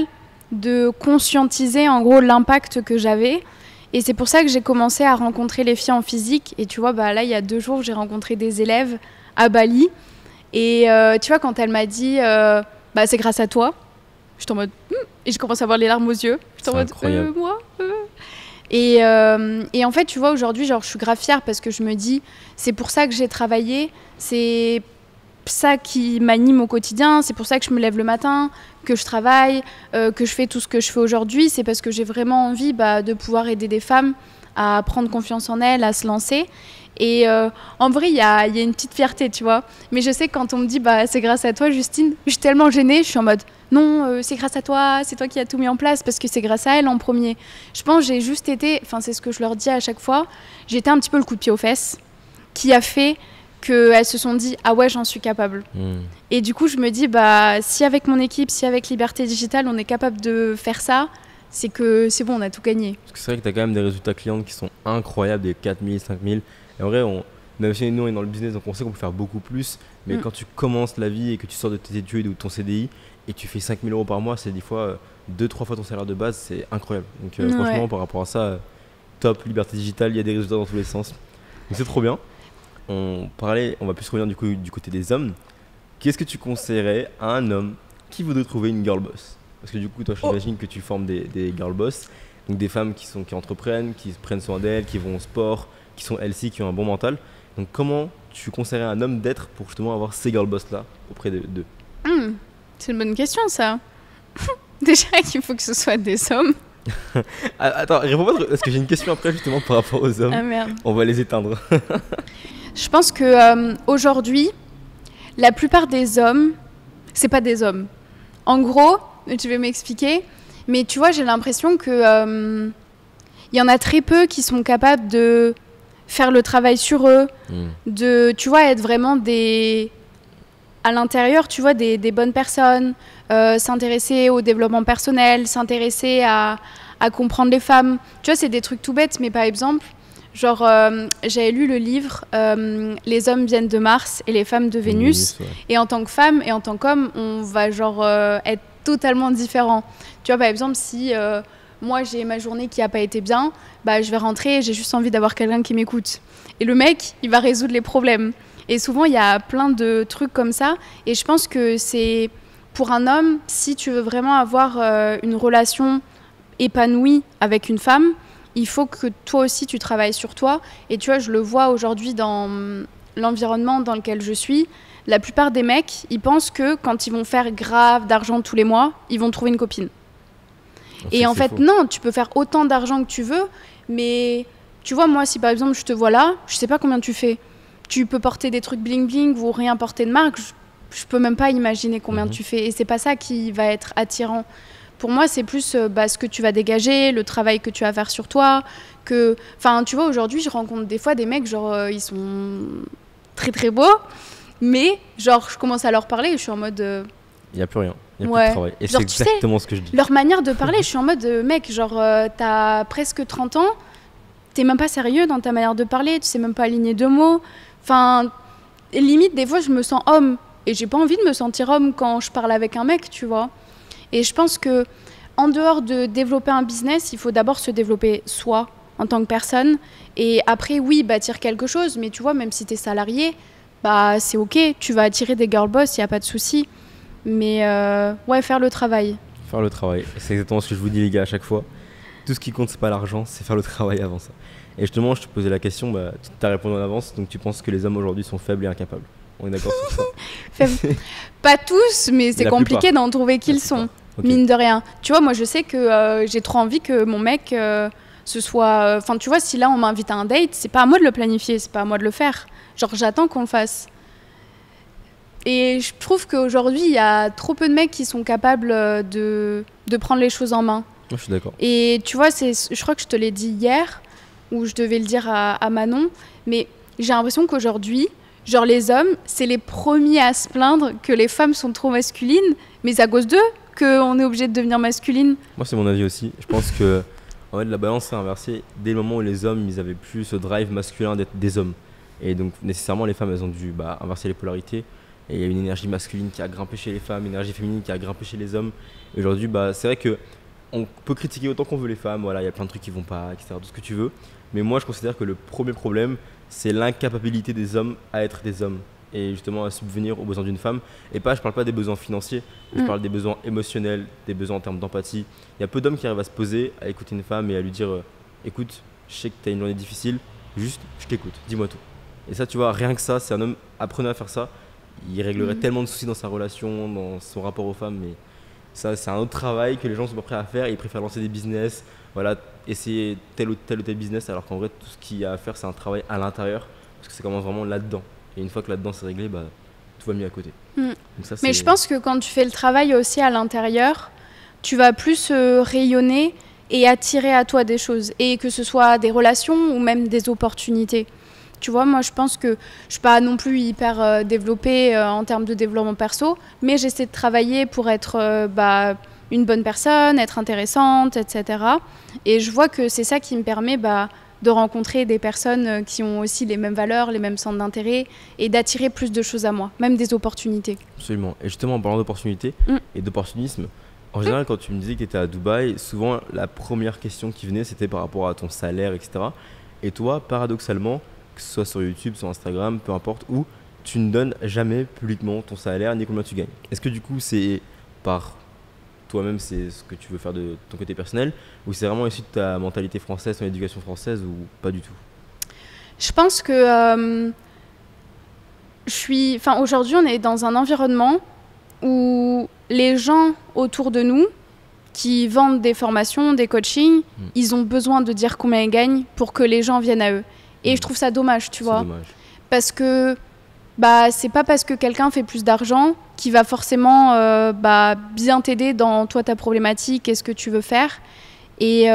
de conscientiser en gros l'impact que j'avais. Et c'est pour ça que j'ai commencé à rencontrer les filles en physique. Et tu vois, bah, là, il y a 2 jours, j'ai rencontré des élèves à Bali. Et tu vois, quand elle m'a dit bah, c'est grâce à toi, j'étais en mode et je commence à avoir les larmes aux yeux. J'étais en mode moi Et en fait, tu vois, aujourd'hui, genre, je suis grave fière parce que je me dis c'est pour ça que j'ai travaillé, c'est ça qui m'anime au quotidien, c'est pour ça que je me lève le matin, que je travaille, que je fais tout ce que je fais aujourd'hui. C'est parce que j'ai vraiment envie de pouvoir aider des femmes à prendre confiance en elles, à se lancer. Et en vrai, il y a une petite fierté, tu vois. Mais je sais que quand on me dit c'est grâce à toi, Justine, je suis tellement gênée, je suis en mode non, c'est grâce à toi, c'est toi qui as tout mis en place parce que c'est grâce à elle en premier. Je pense que j'ai juste été, enfin c'est ce que je leur dis à chaque fois, j'ai été un petit peu le coup de pied aux fesses qui a fait qu'elles se sont dit ah ouais, j'en suis capable. Et du coup, je me dis si avec mon équipe, si avec Liberté Digitale, on est capable de faire ça, c'est que c'est bon, on a tout gagné. Parce que c'est vrai que tu as quand même des résultats clients qui sont incroyables, des 4 000, 5 000. Et en vrai, même si nous on est dans le business, donc on sait qu'on peut faire beaucoup plus. Mais quand tu commences la vie et que tu sors de tes études ou de ton CDI et tu fais 5 000 euros par mois, c'est des fois 2-3 fois ton salaire de base, c'est incroyable. Donc franchement, par rapport à ça, top, Liberté Digitale, il y a des résultats dans tous les sens. Donc c'est trop bien. On va plus revenir du côté des hommes. Qu'est-ce que tu conseillerais à un homme qui voudrait trouver une girl boss? Parce que du coup, toi, j'imagine que tu formes des girl boss, donc des femmes qui entreprennent, qui prennent soin d'elles, qui vont au sport, qui sont healthy, qui ont un bon mental. Donc comment tu conseillerais à un homme d'être pour justement avoir ces girl boss là auprès d'eux? C'est une bonne question, ça. Déjà qu'il faut que ce soit des hommes. Attends, réponds pas parce que j'ai une question après justement par rapport aux hommes. Ah merde. On va les éteindre. Je pense que aujourd'hui, la plupart des hommes, c'est pas des hommes. En gros, je vais m'expliquer, mais tu vois, j'ai l'impression que y en a très peu qui sont capables de faire le travail sur eux, de, tu vois, être vraiment à l'intérieur, tu vois, des bonnes personnes, s'intéresser au développement personnel, s'intéresser à comprendre les femmes. Tu vois, c'est des trucs tout bêtes, mais par exemple, genre, j'avais lu le livre Les hommes viennent de Mars et les femmes de Vénus. Ouais. Et en tant que femme et en tant qu'homme, on va genre être totalement différents. Tu vois, par exemple, si moi j'ai ma journée qui n'a pas été bien, je vais rentrer et j'ai juste envie d'avoir quelqu'un qui m'écoute. Et le mec, il va résoudre les problèmes. Et souvent, il y a plein de trucs comme ça. Et je pense que c'est pour un homme, si tu veux vraiment avoir une relation épanouie avec une femme, il faut que toi aussi tu travailles sur toi. Et tu vois, je le vois aujourd'hui dans l'environnement dans lequel je suis. La plupart des mecs, ils pensent que quand ils vont faire grave d'argent tous les mois, ils vont trouver une copine. Et en fait, non, tu peux faire autant d'argent que tu veux, mais tu vois, moi, si par exemple je te vois là, je sais pas combien tu fais. Tu peux porter des trucs bling bling ou rien porter de marque, je peux même pas imaginer combien tu fais. Et c'est pas ça qui va être attirant. Pour moi, c'est plus ce que tu vas dégager, le travail que tu vas faire sur toi. Enfin, tu vois, aujourd'hui, je rencontre des fois des mecs, genre, ils sont très très beaux, mais genre, je commence à leur parler et je suis en mode. Il n'y a plus rien. Il n'y a plus de travail. Et genre, c'est exactement ce que je dis. Leur manière de parler, je suis en mode, mec, genre, t'as presque 30 ans, t'es même pas sérieux dans ta manière de parler, tu sais même pas aligner deux mots. Enfin, limite, des fois, je me sens homme. Et j'ai pas envie de me sentir homme quand je parle avec un mec, tu vois. Et je pense que en dehors de développer un business, il faut d'abord se développer soi en tant que personne. Et après, oui, bâtir quelque chose. Mais tu vois, même si t'es salarié, bah, c'est OK. Tu vas attirer des girl boss, il n'y a pas de souci. Mais ouais, faire le travail. Faire le travail. C'est exactement ce que je vous dis, les gars, à chaque fois. Tout ce qui compte, c'est pas l'argent, c'est faire le travail avant ça. Et justement, je te posais la question, bah, tu as répondu en avance, donc tu penses que les hommes aujourd'hui sont faibles et incapables. On est d'accord sur ça? Pas tous, mais c'est compliqué d'en trouver qu'ils sont, mine de rien. Tu vois, moi je sais que j'ai trop envie que mon mec ce soit... Enfin, tu vois, si là on m'invite à un date, c'est pas à moi de le planifier, c'est pas à moi de le faire. Genre, j'attends qu'on le fasse. Et je trouve qu'aujourd'hui, il y a trop peu de mecs qui sont capables de prendre les choses en main. Moi, je suis d'accord. Et tu vois, je crois que je te l'ai dit hier, ou je devais le dire à Manon, mais j'ai l'impression qu'aujourd'hui, genre les hommes, c'est les premiers à se plaindre que les femmes sont trop masculines, mais c'est à cause d'eux qu'on est obligé de devenir masculine. Moi, c'est mon avis aussi. Je pense que en fait, la balance s'est inversée dès le moment où les hommes, ils avaient plus ce drive masculin d'être des hommes. Et donc, nécessairement, les femmes, elles ont dû inverser les polarités. Et il y a une énergie masculine qui a grimpé chez les femmes, une énergie féminine qui a grimpé chez les hommes. Et aujourd'hui, c'est vrai que on peut critiquer autant qu'on veut les femmes, voilà, il y a plein de trucs qui vont pas, etc., tout ce que tu veux. Mais moi, je considère que le premier problème, c'est l'incapacité des hommes à être des hommes et justement à subvenir aux besoins d'une femme. Et je parle pas des besoins financiers, je parle des besoins émotionnels, des besoins en termes d'empathie. Il y a peu d'hommes qui arrivent à se poser, à écouter une femme et à lui dire écoute, je sais que tu as une journée difficile, juste je t'écoute, dis-moi tout. Et ça, tu vois, rien que ça, c'est un homme, apprenez à faire ça, il réglerait tellement de soucis dans sa relation, dans son rapport aux femmes, mais ça, c'est un autre travail que les gens sont pas prêts à faire. Ils préfèrent lancer des business, voilà, essayer tel ou tel business, alors qu'en vrai, tout ce qu'il y a à faire, c'est un travail à l'intérieur, parce que ça commence vraiment là-dedans. Et une fois que là-dedans c'est réglé, tout va mieux à côté. Donc ça, mais je pense que quand tu fais le travail aussi à l'intérieur, tu vas plus rayonner et attirer à toi des choses, et que ce soit des relations ou même des opportunités. Tu vois, moi je pense que je suis pas non plus hyper développée en termes de développement perso, mais j'essaie de travailler pour être une bonne personne, être intéressante, etc. Et je vois que c'est ça qui me permet de rencontrer des personnes qui ont aussi les mêmes valeurs, les mêmes centres d'intérêt, et d'attirer plus de choses à moi, même des opportunités. Absolument. Et justement, en parlant d'opportunités et d'opportunisme, en général, quand tu me disais que tu étais à Dubaï, souvent la première question qui venait, c'était par rapport à ton salaire, etc. Et toi, paradoxalement, que ce soit sur YouTube, sur Instagram, peu importe où, tu ne donnes jamais publiquement ton salaire ni combien tu gagnes. Est-ce que du coup, c'est par toi-même, c'est ce que tu veux faire de ton côté personnel, ou c'est vraiment issu de ta mentalité française, ton éducation française, ou pas du tout? Je pense que aujourd'hui, on est dans un environnement où les gens autour de nous qui vendent des formations, des coachings, ils ont besoin de dire combien ils gagnent pour que les gens viennent à eux. Et je trouve ça dommage, tu vois. Dommage. Parce que c'est pas parce que quelqu'un fait plus d'argent qu'il va forcément bien t'aider dans toi, ta problématique et ce que tu veux faire. Et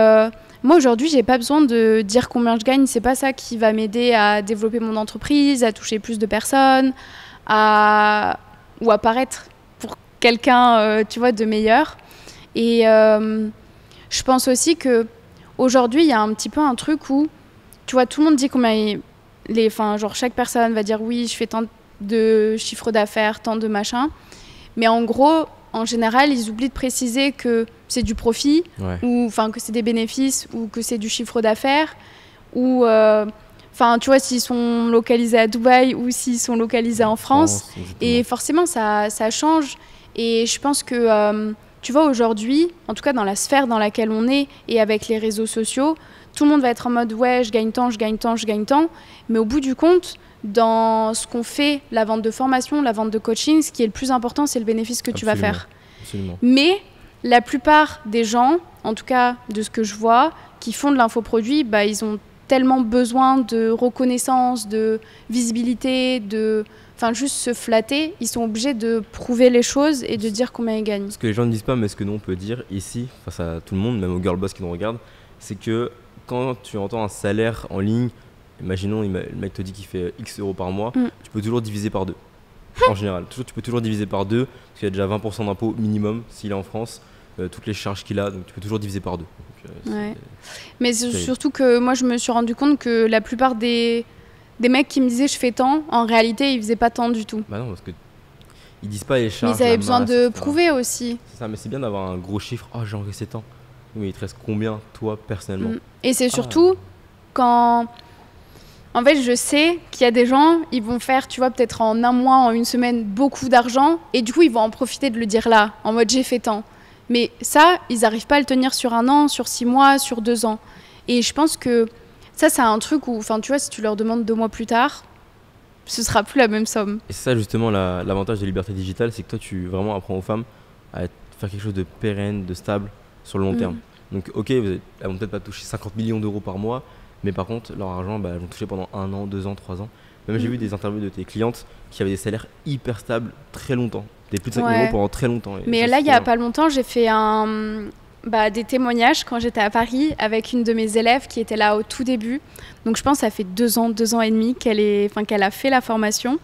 moi, aujourd'hui, j'ai pas besoin de dire combien je gagne. C'est pas ça qui va m'aider à développer mon entreprise, à toucher plus de personnes, ou à paraître pour quelqu'un, tu vois, de meilleur. Et je pense aussi qu'aujourd'hui, il y a un petit peu un truc où, tu vois, tout le monde dit combien chaque personne va dire oui, je fais tant de chiffre d'affaires, tant de machin. Mais en gros, en général, ils oublient de préciser que c'est du profit, ou que c'est des bénéfices, ou que c'est du chiffre d'affaires, ou tu vois, s'ils sont localisés à Dubaï ou s'ils sont localisés en France. Et forcément, ça change. Et je pense que, tu vois, aujourd'hui, en tout cas dans la sphère dans laquelle on est et avec les réseaux sociaux, tout le monde va être en mode ouais, je gagne tant, je gagne tant, je gagne tant. Mais au bout du compte, dans ce qu'on fait, la vente de formation, la vente de coaching, ce qui est le plus important, c'est le bénéfice que tu vas faire. Absolument. Mais la plupart des gens, en tout cas de ce que je vois, qui font de l'infoproduit, bah, ils ont tellement besoin de reconnaissance, de visibilité, enfin juste se flatter, ils sont obligés de prouver les choses et de dire combien ils gagnent. Ce que les gens ne disent pas, mais ce que nous on peut dire ici, face à tout le monde, même aux girl boss qui nous regardent, c'est que quand tu entends un salaire en ligne, imaginons le mec te dit qu'il fait X euros par mois, tu peux toujours diviser par 2. En général, tu peux toujours diviser par 2, parce qu'il y a déjà 20% d'impôt minimum s'il est en France, toutes les charges qu'il a, donc tu peux toujours diviser par 2. Donc, ouais. Mais c'est surtout que moi je me suis rendu compte que la plupart des mecs qui me disaient je fais tant, en réalité ils faisaient pas tant du tout. Bah non, parce que ils disent pas les charges. Mais ils avaient besoin de prouver aussi. C'est ça, mais c'est bien d'avoir un gros chiffre. Oh, j'ai encaissé tant. Mais il te reste combien, toi, personnellement? Et c'est surtout quand. En fait, je sais qu'il y a des gens, ils vont faire, tu vois, peut-être en un mois, en une semaine, beaucoup d'argent. Et du coup, ils vont en profiter de le dire là, en mode j'ai fait tant. Mais ça, ils n'arrivent pas à le tenir sur un an, sur 6 mois, sur 2 ans. Et je pense que ça, c'est un truc où, enfin, tu vois, si tu leur demandes 2 mois plus tard, ce sera plus la même somme. Et c'est ça, justement, l'avantage de Liberté Digitale, c'est que toi, tu vraiment apprends aux femmes à faire quelque chose de pérenne, de stable, sur le long terme. Donc, ok, elles vont peut-être pas toucher 50 millions d'euros par mois, mais par contre, leur argent, elles vont toucher pendant 1 an, 2 ans, 3 ans. Même j'ai vu des interviews de tes clientes qui avaient des salaires hyper stables très longtemps. Des plus de 5 000 euros pendant très longtemps. Mais là, il y a pas longtemps, j'ai fait des témoignages quand j'étais à Paris avec une de mes élèves qui était là au tout début. Donc je pense que ça fait 2 ans, 2 ans et demi qu'elle a fait la formation.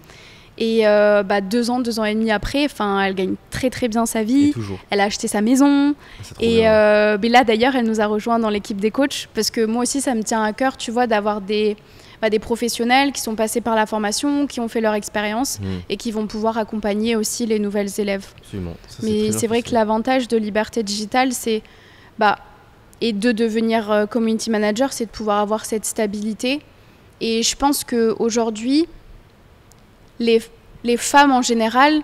Et 2 ans, 2 ans et demi après, elle gagne très très bien sa vie. Elle a acheté sa maison. Et mais là d'ailleurs, elle nous a rejoint dans l'équipe des coachs parce que moi aussi, ça me tient à cœur, tu vois, d'avoir des professionnels qui sont passés par la formation, qui ont fait leur expérience et qui vont pouvoir accompagner aussi les nouvelles élèves. Absolument. Ça, mais c'est vrai que l'avantage de Liberté Digitale, c'est et de devenir community manager, c'est de pouvoir avoir cette stabilité. Et je pense qu'aujourd'hui, les femmes en général,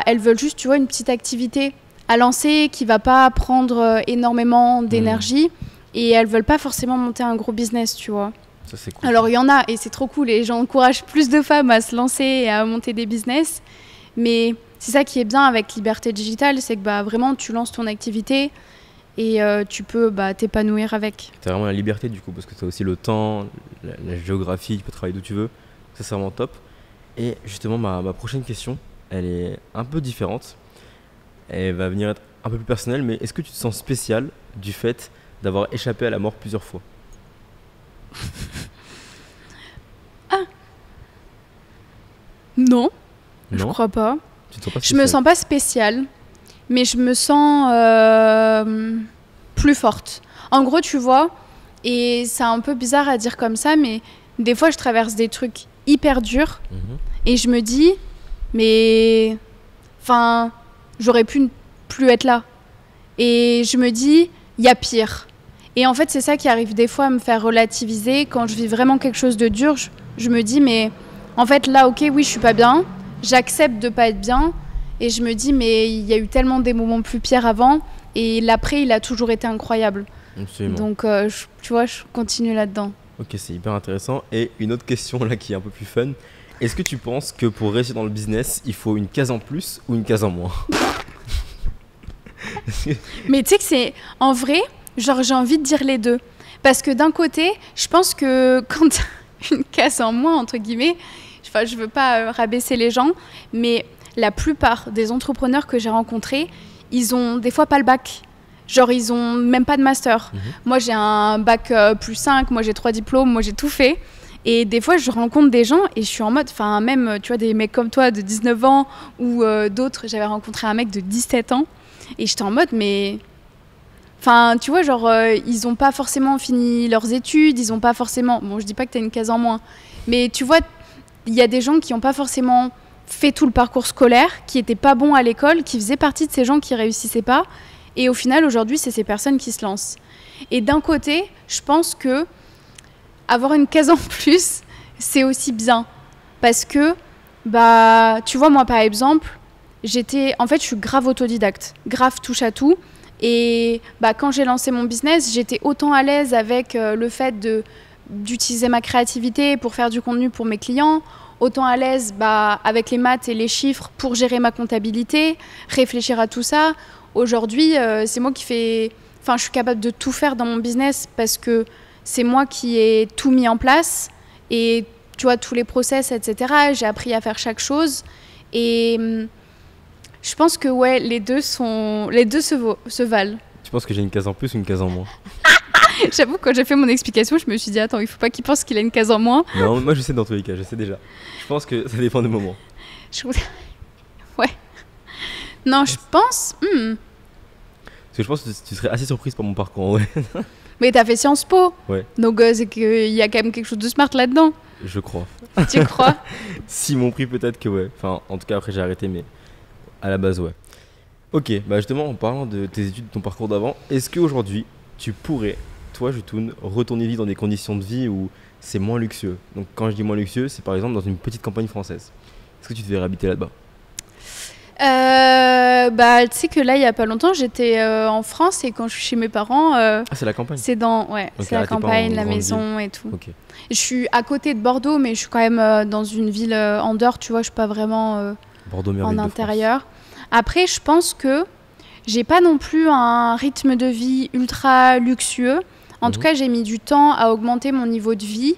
elles veulent juste, tu vois, une petite activité à lancer qui va pas prendre énormément d'énergie et elles veulent pas forcément monter un gros business, tu vois. Ça, c'est cool. Alors il y en a et c'est trop cool et les gens encouragent plus de femmes à se lancer et à monter des business. Mais c'est ça qui est bien avec Liberté Digitale, c'est que vraiment tu lances ton activité et tu peux t'épanouir avec. Tu as vraiment la liberté du coup parce que tu as aussi le temps, la géographie, tu peux travailler d'où tu veux. Ça, c'est vraiment top. Et justement, ma prochaine question, elle est un peu différente. Elle va venir être un peu plus personnelle, mais est-ce que tu te sens spécial du fait d'avoir échappé à la mort plusieurs fois? Non, je crois pas. Tu te sens pas je me sens pas spéciale, mais je me sens plus forte. En gros, tu vois, et c'est un peu bizarre à dire comme ça, mais des fois, je traverse des trucs hyper durs et je me dis, mais j'aurais pu plus être là. Et je me dis, il y a pire. Et en fait, c'est ça qui arrive des fois à me faire relativiser. Quand je vis vraiment quelque chose de dur, je me dis, mais en fait, là, ok, oui, je suis pas bien. J'accepte de pas être bien. Et je me dis, mais il y a eu tellement des moments plus pires avant. Et l'après, il a toujours été incroyable. Absolument. Donc, tu vois, je continue là-dedans. Ok, c'est hyper intéressant. Et une autre question là qui est un peu plus fun. Est-ce que tu penses que pour réussir dans le business, il faut une case en plus ou une case en moins? Mais tu sais que c'est... En vrai, j'ai envie de dire les deux. Parce que d'un côté, je pense que quand tu as une case en moins, entre guillemets, je veux pas rabaisser les gens, mais la plupart des entrepreneurs que j'ai rencontrés, ils ont des fois pas le bac. Genre, ils ont même pas de master. Moi, j'ai un bac plus 5, moi j'ai 3 diplômes, moi j'ai tout fait. Et des fois, je rencontre des gens et je suis en mode, même, tu vois, des mecs comme toi de 19 ans ou d'autres, j'avais rencontré un mec de 17 ans et j'étais en mode, mais... tu vois, genre, ils ont pas forcément fini leurs études, ils ont pas forcément... Bon, je dis pas que t'as une case en moins, mais tu vois, il y a des gens qui ont pas forcément fait tout le parcours scolaire, qui étaient pas bons à l'école, qui faisaient partie de ces gens qui réussissaient pas. Et au final, aujourd'hui, c'est ces personnes qui se lancent. Et d'un côté, je pense que avoir une case en plus, c'est aussi bien. Parce que, tu vois, moi, par exemple, en fait, je suis grave autodidacte, grave touche à tout. Et quand j'ai lancé mon business, j'étais autant à l'aise avec le fait d'utiliser ma créativité pour faire du contenu pour mes clients, autant à l'aise avec les maths et les chiffres pour gérer ma comptabilité, réfléchir à tout ça. Aujourd'hui, c'est moi qui fais... Enfin, je suis capable de tout faire dans mon business parce que c'est moi qui ai tout mis en place. Et tu vois, tous les process, etc. J'ai appris à faire chaque chose. Et je pense que ouais, les deux se valent. Tu penses que j'ai une case en plus ou une case en moins? J'avoue, quand j'ai fait mon explication, je me suis dit, attends, il faut pas qu'il pense qu'il a une case en moins. Non, moi je sais dans tous les cas, je sais déjà. Je pense que ça dépend des moments. Ouais. Non, je pense... Parce que je pense que tu serais assez surprise par mon parcours, ouais. Mais t'as fait Sciences Po. Ouais. Donc c'est qu'il y a quand même quelque chose de smart là-dedans. Je crois. Tu crois? Si m'ont pris, peut-être que ouais. Enfin, en tout cas, après j'ai arrêté, mais à la base, ouais. Ok, justement, en parlant de tes études, de ton parcours d'avant, est-ce qu'aujourd'hui, tu pourrais, toi, Jutoun, retourner vivre dans des conditions de vie où c'est moins luxueux? Donc quand je dis moins luxueux, c'est par exemple dans une petite campagne française. Est-ce que tu devrais habiter là-bas? Tu sais que là, il y a pas longtemps, j'étais en France et quand je suis chez mes parents... c'est la campagne? C'est okay, c'est la campagne, la maison et tout. Okay. Je suis à côté de Bordeaux, mais je suis quand même dans une ville en dehors, tu vois, je suis pas vraiment en intérieur. Après, je pense que j'ai pas non plus un rythme de vie ultra luxueux. En tout cas, j'ai mis du temps à augmenter mon niveau de vie.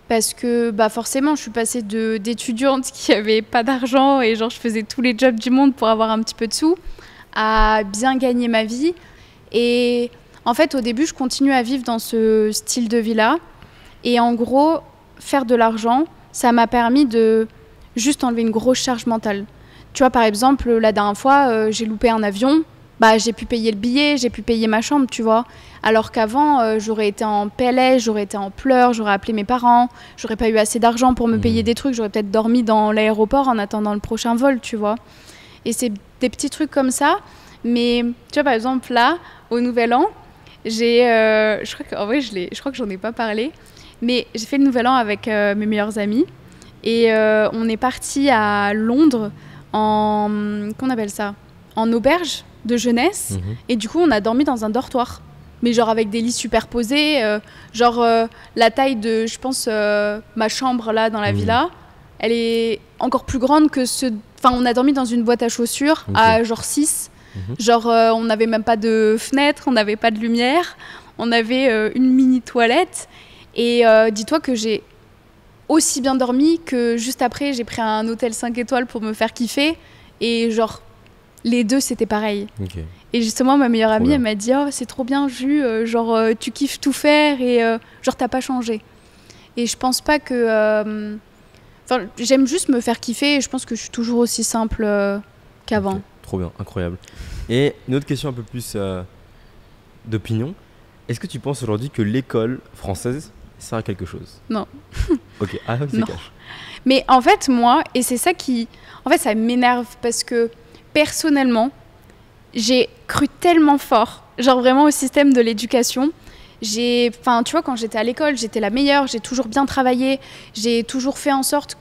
Parce que forcément, je suis passée d'étudiante qui avait pas d'argent et genre je faisais tous les jobs du monde pour avoir un petit peu de sous à bien gagner ma vie. Et en fait, au début, je continue à vivre dans ce style de vie-là. Et en gros, faire de l'argent, ça m'a permis de juste enlever une grosse charge mentale. Tu vois, par exemple, la dernière fois, j'ai loupé un avion. J'ai pu payer le billet, j'ai pu payer ma chambre, tu vois. Alors qu'avant, j'aurais été en PLS, j'aurais été en pleurs, j'aurais appelé mes parents, j'aurais pas eu assez d'argent pour me payer des trucs, j'aurais peut-être dormi dans l'aéroport en attendant le prochain vol, tu vois. Et c'est des petits trucs comme ça. Mais tu vois, par exemple, là, au Nouvel An, je crois que j'en ai pas parlé, mais j'ai fait le Nouvel An avec mes meilleurs amis. Et on est parti à Londres qu'on appelle ça, en auberge de jeunesse. Et du coup, on a dormi dans un dortoir. Mais genre avec des lits superposés, la taille de, je pense, ma chambre là dans la villa, elle est encore plus grande que Enfin, on a dormi dans une boîte à chaussures à genre 6. On n'avait même pas de fenêtre, on n'avait pas de lumière, on avait une mini toilette. Et dis-toi que j'ai aussi bien dormi que juste après, j'ai pris un hôtel 5 étoiles pour me faire kiffer. Et genre, les deux, c'était pareil. Okay. Et justement, ma meilleure amie, elle m'a dit « Oh, c'est trop bien, Jus, tu kiffes tout faire et t'as pas changé. » Et je pense pas que... j'aime juste me faire kiffer et je pense que je suis toujours aussi simple qu'avant. Okay. Trop bien, incroyable. Et une autre question un peu plus d'opinion. Est-ce que tu penses aujourd'hui que l'école française sert à quelque chose? Non. Ok, c'est cash. Mais en fait, moi, et c'est ça qui... En fait, ça m'énerve parce que personnellement, j'ai cru tellement fort, genre vraiment au système de l'éducation. Tu vois, quand j'étais à l'école, j'étais la meilleure, j'ai toujours bien travaillé, j'ai toujours fait en sorte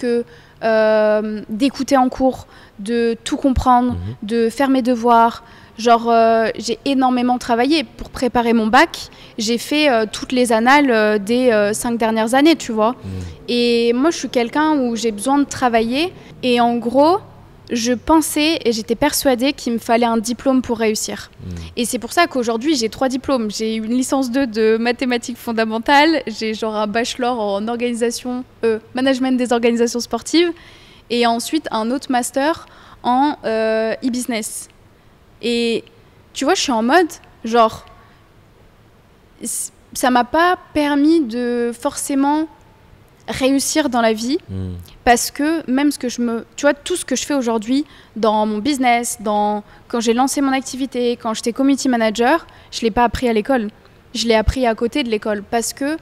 d'écouter en cours, de tout comprendre, de faire mes devoirs. J'ai énormément travaillé pour préparer mon bac. J'ai fait toutes les annales des 5 dernières années, tu vois. Et moi, je suis quelqu'un où j'ai besoin de travailler. Et en gros, je pensais et j'étais persuadée qu'il me fallait un diplôme pour réussir. Et c'est pour ça qu'aujourd'hui, j'ai 3 diplômes. J'ai une licence 2 de mathématiques fondamentales, j'ai genre un bachelor en management des organisations sportives et ensuite un autre master en e-business. Et tu vois, je suis en mode, ça m'a pas permis de forcément réussir dans la vie parce que même tu vois, tout ce que je fais aujourd'hui dans mon business, quand j'ai lancé mon activité, quand j'étais community manager, je l'ai pas appris à l'école, je l'ai appris à côté de l'école parce que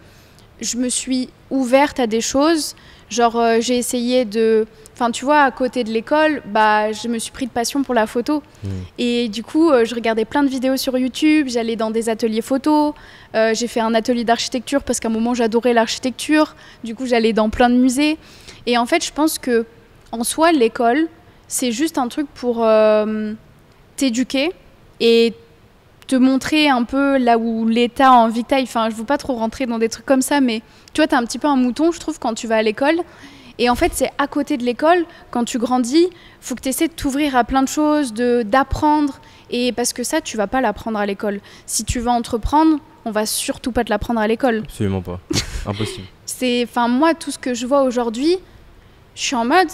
je me suis ouverte à des choses, j'ai essayé tu vois, à côté de l'école, je me suis pris de passion pour la photo. Et du coup, je regardais plein de vidéos sur YouTube, j'allais dans des ateliers photo, j'ai fait un atelier d'architecture parce qu'à un moment, j'adorais l'architecture. Du coup, j'allais dans plein de musées. Et en fait, je pense que en soi, l'école, c'est juste un truc pour t'éduquer et te montrer un peu là où l'État a envie que t'ailles. Enfin, je veux pas trop rentrer dans des trucs comme ça, mais tu vois, t'es un petit peu un mouton, je trouve, quand tu vas à l'école. Et en fait, c'est à côté de l'école, quand tu grandis, faut que tu essaies de t'ouvrir à plein de choses, d'apprendre. Et parce que ça, tu vas pas l'apprendre à l'école. Si tu veux entreprendre, on va surtout pas te l'apprendre à l'école. Absolument pas. Impossible. Enfin, moi, tout ce que je vois aujourd'hui, je suis en mode,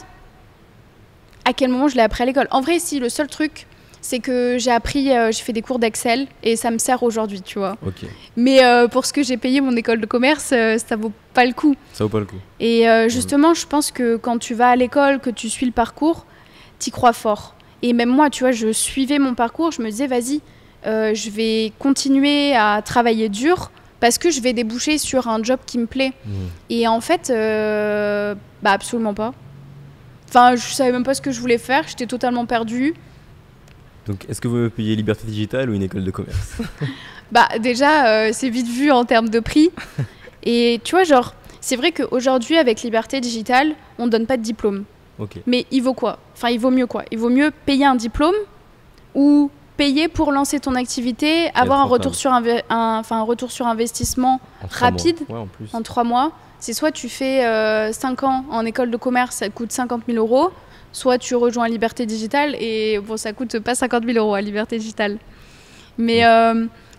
à quel moment je l'ai appris à l'école? En vrai, si, le seul truc, c'est que j'ai fait des cours d'Excel et ça me sert aujourd'hui, tu vois. Ok. Mais pour ce que j'ai payé mon école de commerce, ça vaut pas le coup. Ça vaut pas le coup. Et justement, je pense que quand tu vas à l'école, que tu suis le parcours, t'y crois fort. Et même moi, tu vois, je suivais mon parcours, je me disais, vas-y, je vais continuer à travailler dur parce que je vais déboucher sur un job qui me plaît. Et en fait, absolument pas. Enfin, je savais même pas ce que je voulais faire, j'étais totalement perdue. Donc, est-ce que vous me payez Liberté Digitale ou une école de commerce? Déjà, c'est vite vu en termes de prix. Et tu vois, genre, c'est vrai qu'aujourd'hui, avec Liberté Digitale, on ne donne pas de diplôme. Ok. Mais il vaut quoi? Enfin, il vaut mieux quoi? Il vaut mieux payer un diplôme ou payer pour lancer ton activité, avoir un retour sur investissement rapide en 3 mois. C'est soit tu fais 5 ans en école de commerce, ça coûte 50 000 €, soit tu rejoins Liberté Digitale et bon, ça coûte pas 50 000 € à Liberté Digitale. Mais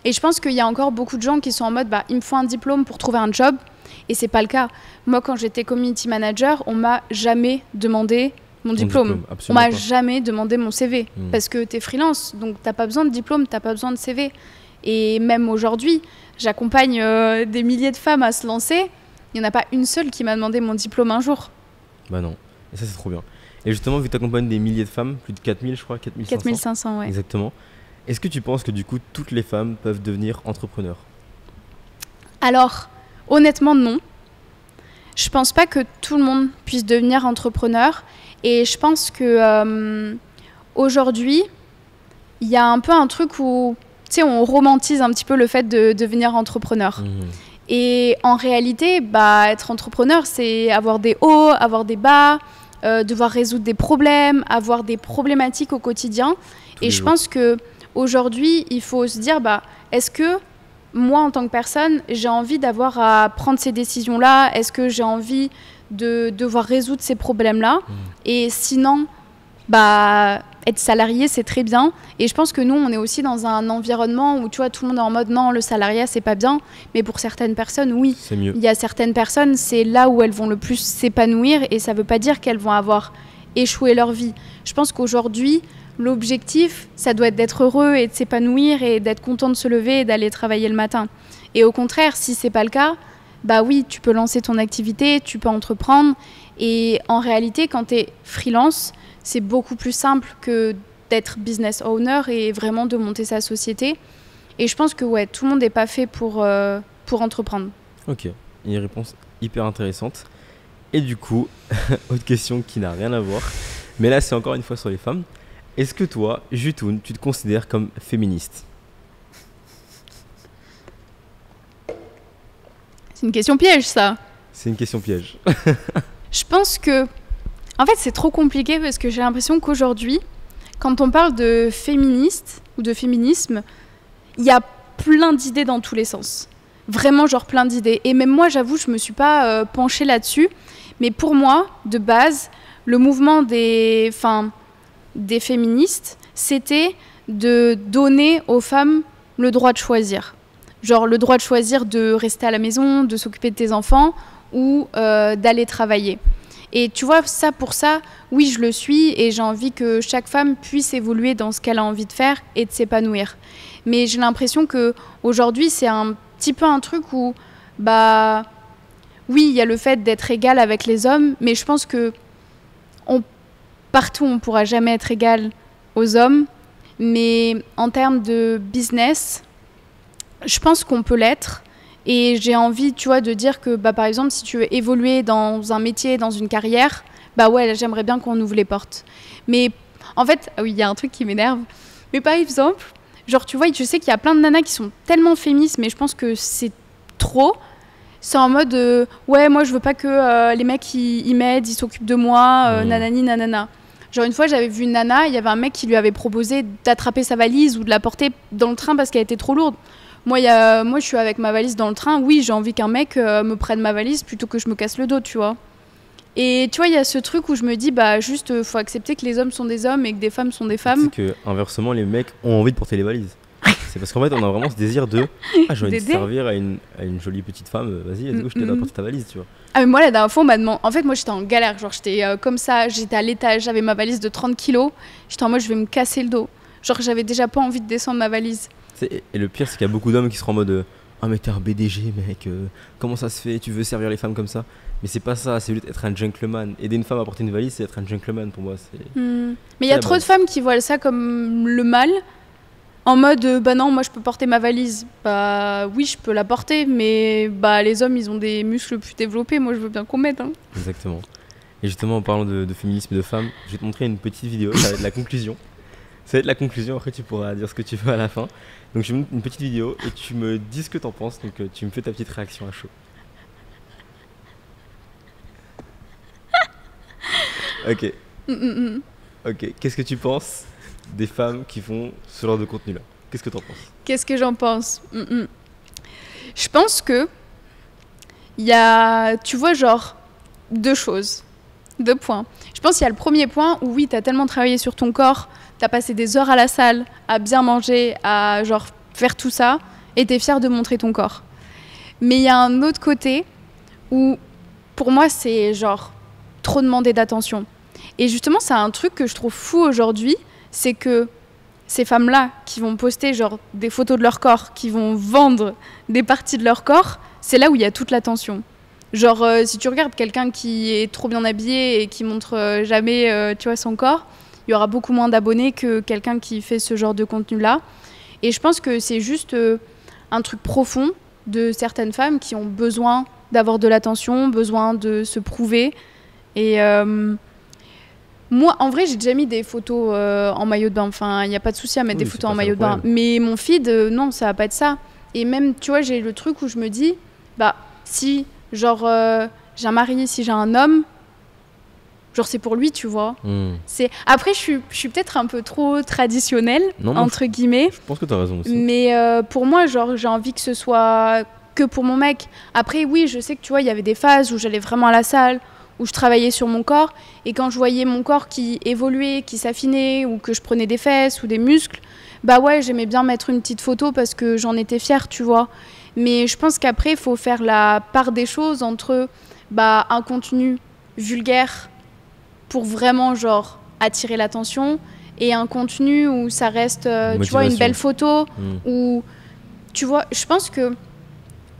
et je pense qu'il y a encore beaucoup de gens qui sont en mode il me faut un diplôme pour trouver un job. Et c'est pas le cas. Moi, quand j'étais community manager, on m'a jamais demandé mon diplôme. On m'a jamais demandé mon CV. Parce que t'es freelance, donc t'as pas besoin de diplôme, t'as pas besoin de CV. Et même aujourd'hui, j'accompagne des milliers de femmes à se lancer. Il n'y en a pas une seule qui m'a demandé mon diplôme un jour. Bah non. Et ça, c'est trop bien. Et justement, vu que tu accompagnes des milliers de femmes, plus de 4000, je crois, 4500. 4500, ouais. Exactement. Est-ce que tu penses que du coup, toutes les femmes peuvent devenir entrepreneurs? Alors, honnêtement, non. Je pense pas que tout le monde puisse devenir entrepreneur. Et je pense que aujourd'hui, il y a un peu un truc où, tu sais, on romantise un petit peu le fait de devenir entrepreneur. Et en réalité, être entrepreneur, c'est avoir des hauts, avoir des bas, devoir résoudre des problèmes, avoir des problématiques au quotidien. Et je pense qu'aujourd'hui, il faut se dire, est-ce que moi, en tant que personne, j'ai envie d'avoir à prendre ces décisions-là? Est-ce que j'ai envie de devoir résoudre ces problèmes-là? Et sinon, être salarié, c'est très bien. Et je pense que nous, on est aussi dans un environnement où, tu vois, tout le monde est en mode non, le salariat, c'est pas bien. Mais pour certaines personnes, oui. C'est mieux. Il y a certaines personnes, c'est là où elles vont le plus s'épanouir. Et ça veut pas dire qu'elles vont avoir échoué leur vie. Je pense qu'aujourd'hui, l'objectif, ça doit être d'être heureux et de s'épanouir et d'être content de se lever et d'aller travailler le matin. Et au contraire, si c'est pas le cas, oui, tu peux lancer ton activité, tu peux entreprendre. Et en réalité, quand tu es freelance, c'est beaucoup plus simple que d'être business owner et vraiment de monter sa société. Et je pense que tout le monde n'est pas fait pour entreprendre. Ok, une réponse hyper intéressante. Et du coup, autre question qui n'a rien à voir, mais là c'est encore une fois sur les femmes. Est-ce que toi, Jutoun, tu te considères comme féministe? C'est une question piège, ça. C'est une question piège. Je pense que... En fait, c'est trop compliqué parce que j'ai l'impression qu'aujourd'hui, quand on parle de féministe ou de féminisme, il y a plein d'idées dans tous les sens. Vraiment, genre plein d'idées. Et même moi, j'avoue, je ne me suis pas penchée là-dessus. Mais pour moi, de base, le mouvement des féministes, c'était de donner aux femmes le droit de choisir. Genre le droit de choisir de rester à la maison, de s'occuper de tes enfants ou d'aller travailler. Et tu vois, pour ça, oui, je le suis et j'ai envie que chaque femme puisse évoluer dans ce qu'elle a envie de faire et de s'épanouir. Mais j'ai l'impression qu'aujourd'hui, c'est un petit peu un truc où, oui, il y a le fait d'être égale avec les hommes, mais je pense que partout, on ne pourra jamais être égal aux hommes. Mais en termes de business, je pense qu'on peut l'être. Et j'ai envie, tu vois, de dire que, par exemple, si tu veux évoluer dans un métier, dans une carrière, ouais, j'aimerais bien qu'on ouvre les portes. Mais en fait, oui, il y a un truc qui m'énerve. Mais par exemple, genre, tu vois, je sais qu'il y a plein de nanas qui sont tellement féministes, mais je pense que c'est trop. C'est en mode, ouais, moi, je veux pas que les mecs, ils m'aident, ils s'occupent de moi, nanani, nanana. Genre une fois, j'avais vu une nana, il y avait un mec qui lui avait proposé d'attraper sa valise ou de la porter dans le train parce qu'elle était trop lourde. Moi, je suis avec ma valise dans le train. Oui, j'ai envie qu'un mec me prenne ma valise plutôt que je me casse le dos, tu vois. Et tu vois, il y a ce truc où je me dis, bah juste, faut accepter que les hommes sont des hommes et que des femmes sont des femmes. C'est que inversement, les mecs ont envie de porter les valises. C'est parce qu'en fait, on a vraiment ce désir de j'ai envie de servir à une jolie petite femme. Vas-y, let's go, je t'aide à porter ta valise, tu vois. Ah mais moi la dernière fois on m'a demandé, en fait moi j'étais en galère, genre j'étais comme ça, j'étais à l'étage, j'avais ma valise de 30 kilos, j'étais en mode je vais me casser le dos, genre j'avais déjà pas envie de descendre ma valise. Et le pire c'est qu'il y a beaucoup d'hommes qui seront en mode ah mais t'es un BDG mec, comment ça se fait, tu veux servir les femmes comme ça? Mais c'est pas ça, c'est juste être un gentleman. Aider une femme à porter une valise, c'est être un gentleman pour moi. Mais il y a trop de femmes qui voient ça comme le mal. En mode, bah non, moi je peux porter ma valise. Bah oui, je peux la porter, mais bah les hommes ils ont des muscles plus développés, moi je veux bien qu'on m'aide. Hein. Exactement. Et justement, en parlant de féminisme et de femmes, je vais te montrer une petite vidéo, ça va être la conclusion. Ça va être la conclusion, après tu pourras dire ce que tu veux à la fin. Donc je vais te montrer une petite vidéo et tu me dis ce que t'en penses, donc tu me fais ta petite réaction à chaud. Ok. Ok, qu'est-ce que tu penses des femmes qui font ce genre de contenu-là? Qu'est-ce que t'en penses? Qu'est-ce que j'en pense? Je pense que il y a, tu vois, genre, deux points. Je pense qu'il y a le premier point où oui, t'as tellement travaillé sur ton corps, t'as passé des heures à la salle, à bien manger, à genre faire tout ça, et t'es fière de montrer ton corps. Mais il y a un autre côté où, pour moi, c'est genre trop demander d'attention. Et justement, c'est un truc que je trouve fou aujourd'hui, c'est que ces femmes-là qui vont poster genre des photos de leur corps, qui vont vendre des parties de leur corps, c'est là où il y a toute l'attention. Genre si tu regardes quelqu'un qui est trop bien habillé et qui montre jamais tu vois, son corps, il y aura beaucoup moins d'abonnés que quelqu'un qui fait ce genre de contenu-là. Et je pense que c'est juste un truc profond de certaines femmes qui ont besoin d'avoir de l'attention, besoin de se prouver. Et moi, en vrai, j'ai déjà mis des photos en maillot de bain. Enfin, il n'y a pas de souci à mettre des photos en maillot de bain. Mais mon feed, non, ça va pas être ça. Et même, tu vois, j'ai le truc où je me dis, bah, si, genre, j'ai un mari, si j'ai un homme, genre, c'est pour lui, tu vois. Après, je suis peut-être un peu trop traditionnelle, entre guillemets. Je pense que tu as raison aussi. Mais pour moi, genre, j'ai envie que ce soit que pour mon mec. Après, oui, je sais que, tu vois, il y avait des phases où j'allais vraiment à la salle, où je travaillais sur mon corps, et quand je voyais mon corps qui évoluait, qui s'affinait, ou que je prenais des fesses ou des muscles, bah ouais, j'aimais bien mettre une petite photo parce que j'en étais fière, tu vois. Mais je pense qu'après, il faut faire la part des choses entre bah, un contenu vulgaire pour vraiment genre attirer l'attention, et un contenu où ça reste, tu vois, une belle photo, où, tu vois, je pense que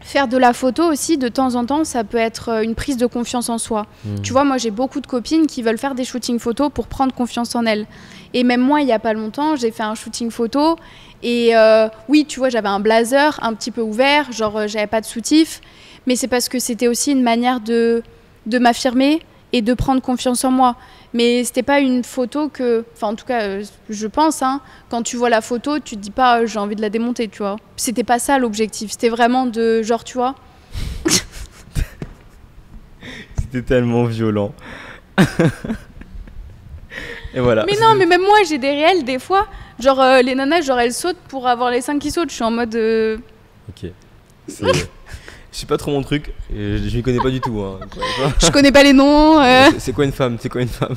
faire de la photo aussi, de temps en temps, ça peut être une prise de confiance en soi. Tu vois, moi, j'ai beaucoup de copines qui veulent faire des shootings photos pour prendre confiance en elles. Et même moi, il n'y a pas longtemps, j'ai fait un shooting photo. Et oui, tu vois, j'avais un blazer un petit peu ouvert, genre, j'avais pas de soutif. Mais c'est parce que c'était aussi une manière de m'affirmer et de prendre confiance en moi. Mais c'était pas une photo que... Enfin, en tout cas, je pense, hein, quand tu vois la photo, tu te dis pas j'ai envie de la démonter, tu vois. C'était pas ça l'objectif. C'était vraiment de... Genre, tu vois. C'était tellement violent. Et voilà. Mais non, mais même moi, j'ai des réels, des fois. Genre, les nanas, genre, elles sautent pour avoir les seins qui sautent. Je suis en mode... Ok. Je sais pas trop mon truc, je m'y connais pas du tout. Hein. Je connais pas les noms. C'est quoi une femme? C'est quoi une femme?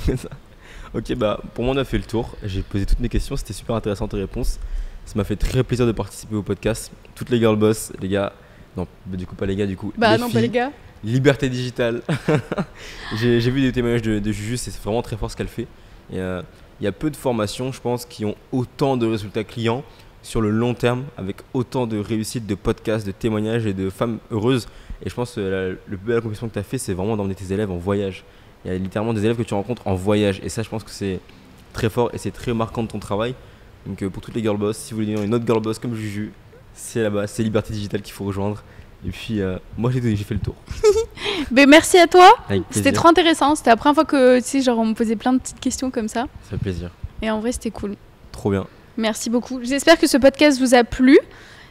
Ok, bah pour moi on a fait le tour. J'ai posé toutes mes questions, c'était super intéressant tes réponses. Ça m'a fait très plaisir de participer au podcast. Toutes les girl boss, les gars. Non, du coup pas les gars, du coup. Bah les non, filles, pas les gars. Liberté digitale. J'ai vu des témoignages de Juju, c'est vraiment très fort ce qu'elle fait. Il y a peu de formations, je pense, qui ont autant de résultats clients sur le long terme, avec autant de réussite, de podcasts, de témoignages et de femmes heureuses. Et je pense que le plus bel accomplissement que tu as fait, c'est vraiment d'emmener tes élèves en voyage. Il y a littéralement des élèves que tu rencontres en voyage. Et ça, je pense que c'est très fort et c'est très marquant de ton travail. Donc pour toutes les girl boss, si vous voulez devenir une autre girl boss comme Juju, c'est là-bas, c'est Liberté Digitale qu'il faut rejoindre. Et puis moi j'ai fait le tour. Ben, merci à toi. C'était trop intéressant. C'était la première fois que tu sais, genre, on me posait plein de petites questions comme ça. Ça fait plaisir. Et en vrai, c'était cool. Trop bien. Merci beaucoup. J'espère que ce podcast vous a plu.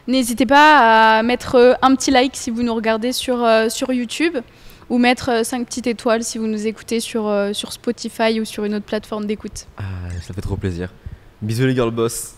N'hésitez pas à mettre un petit like si vous nous regardez sur YouTube, ou mettre 5 petites étoiles si vous nous écoutez sur Spotify ou sur une autre plateforme d'écoute. Ah, ça fait trop plaisir. Bisous les girl boss.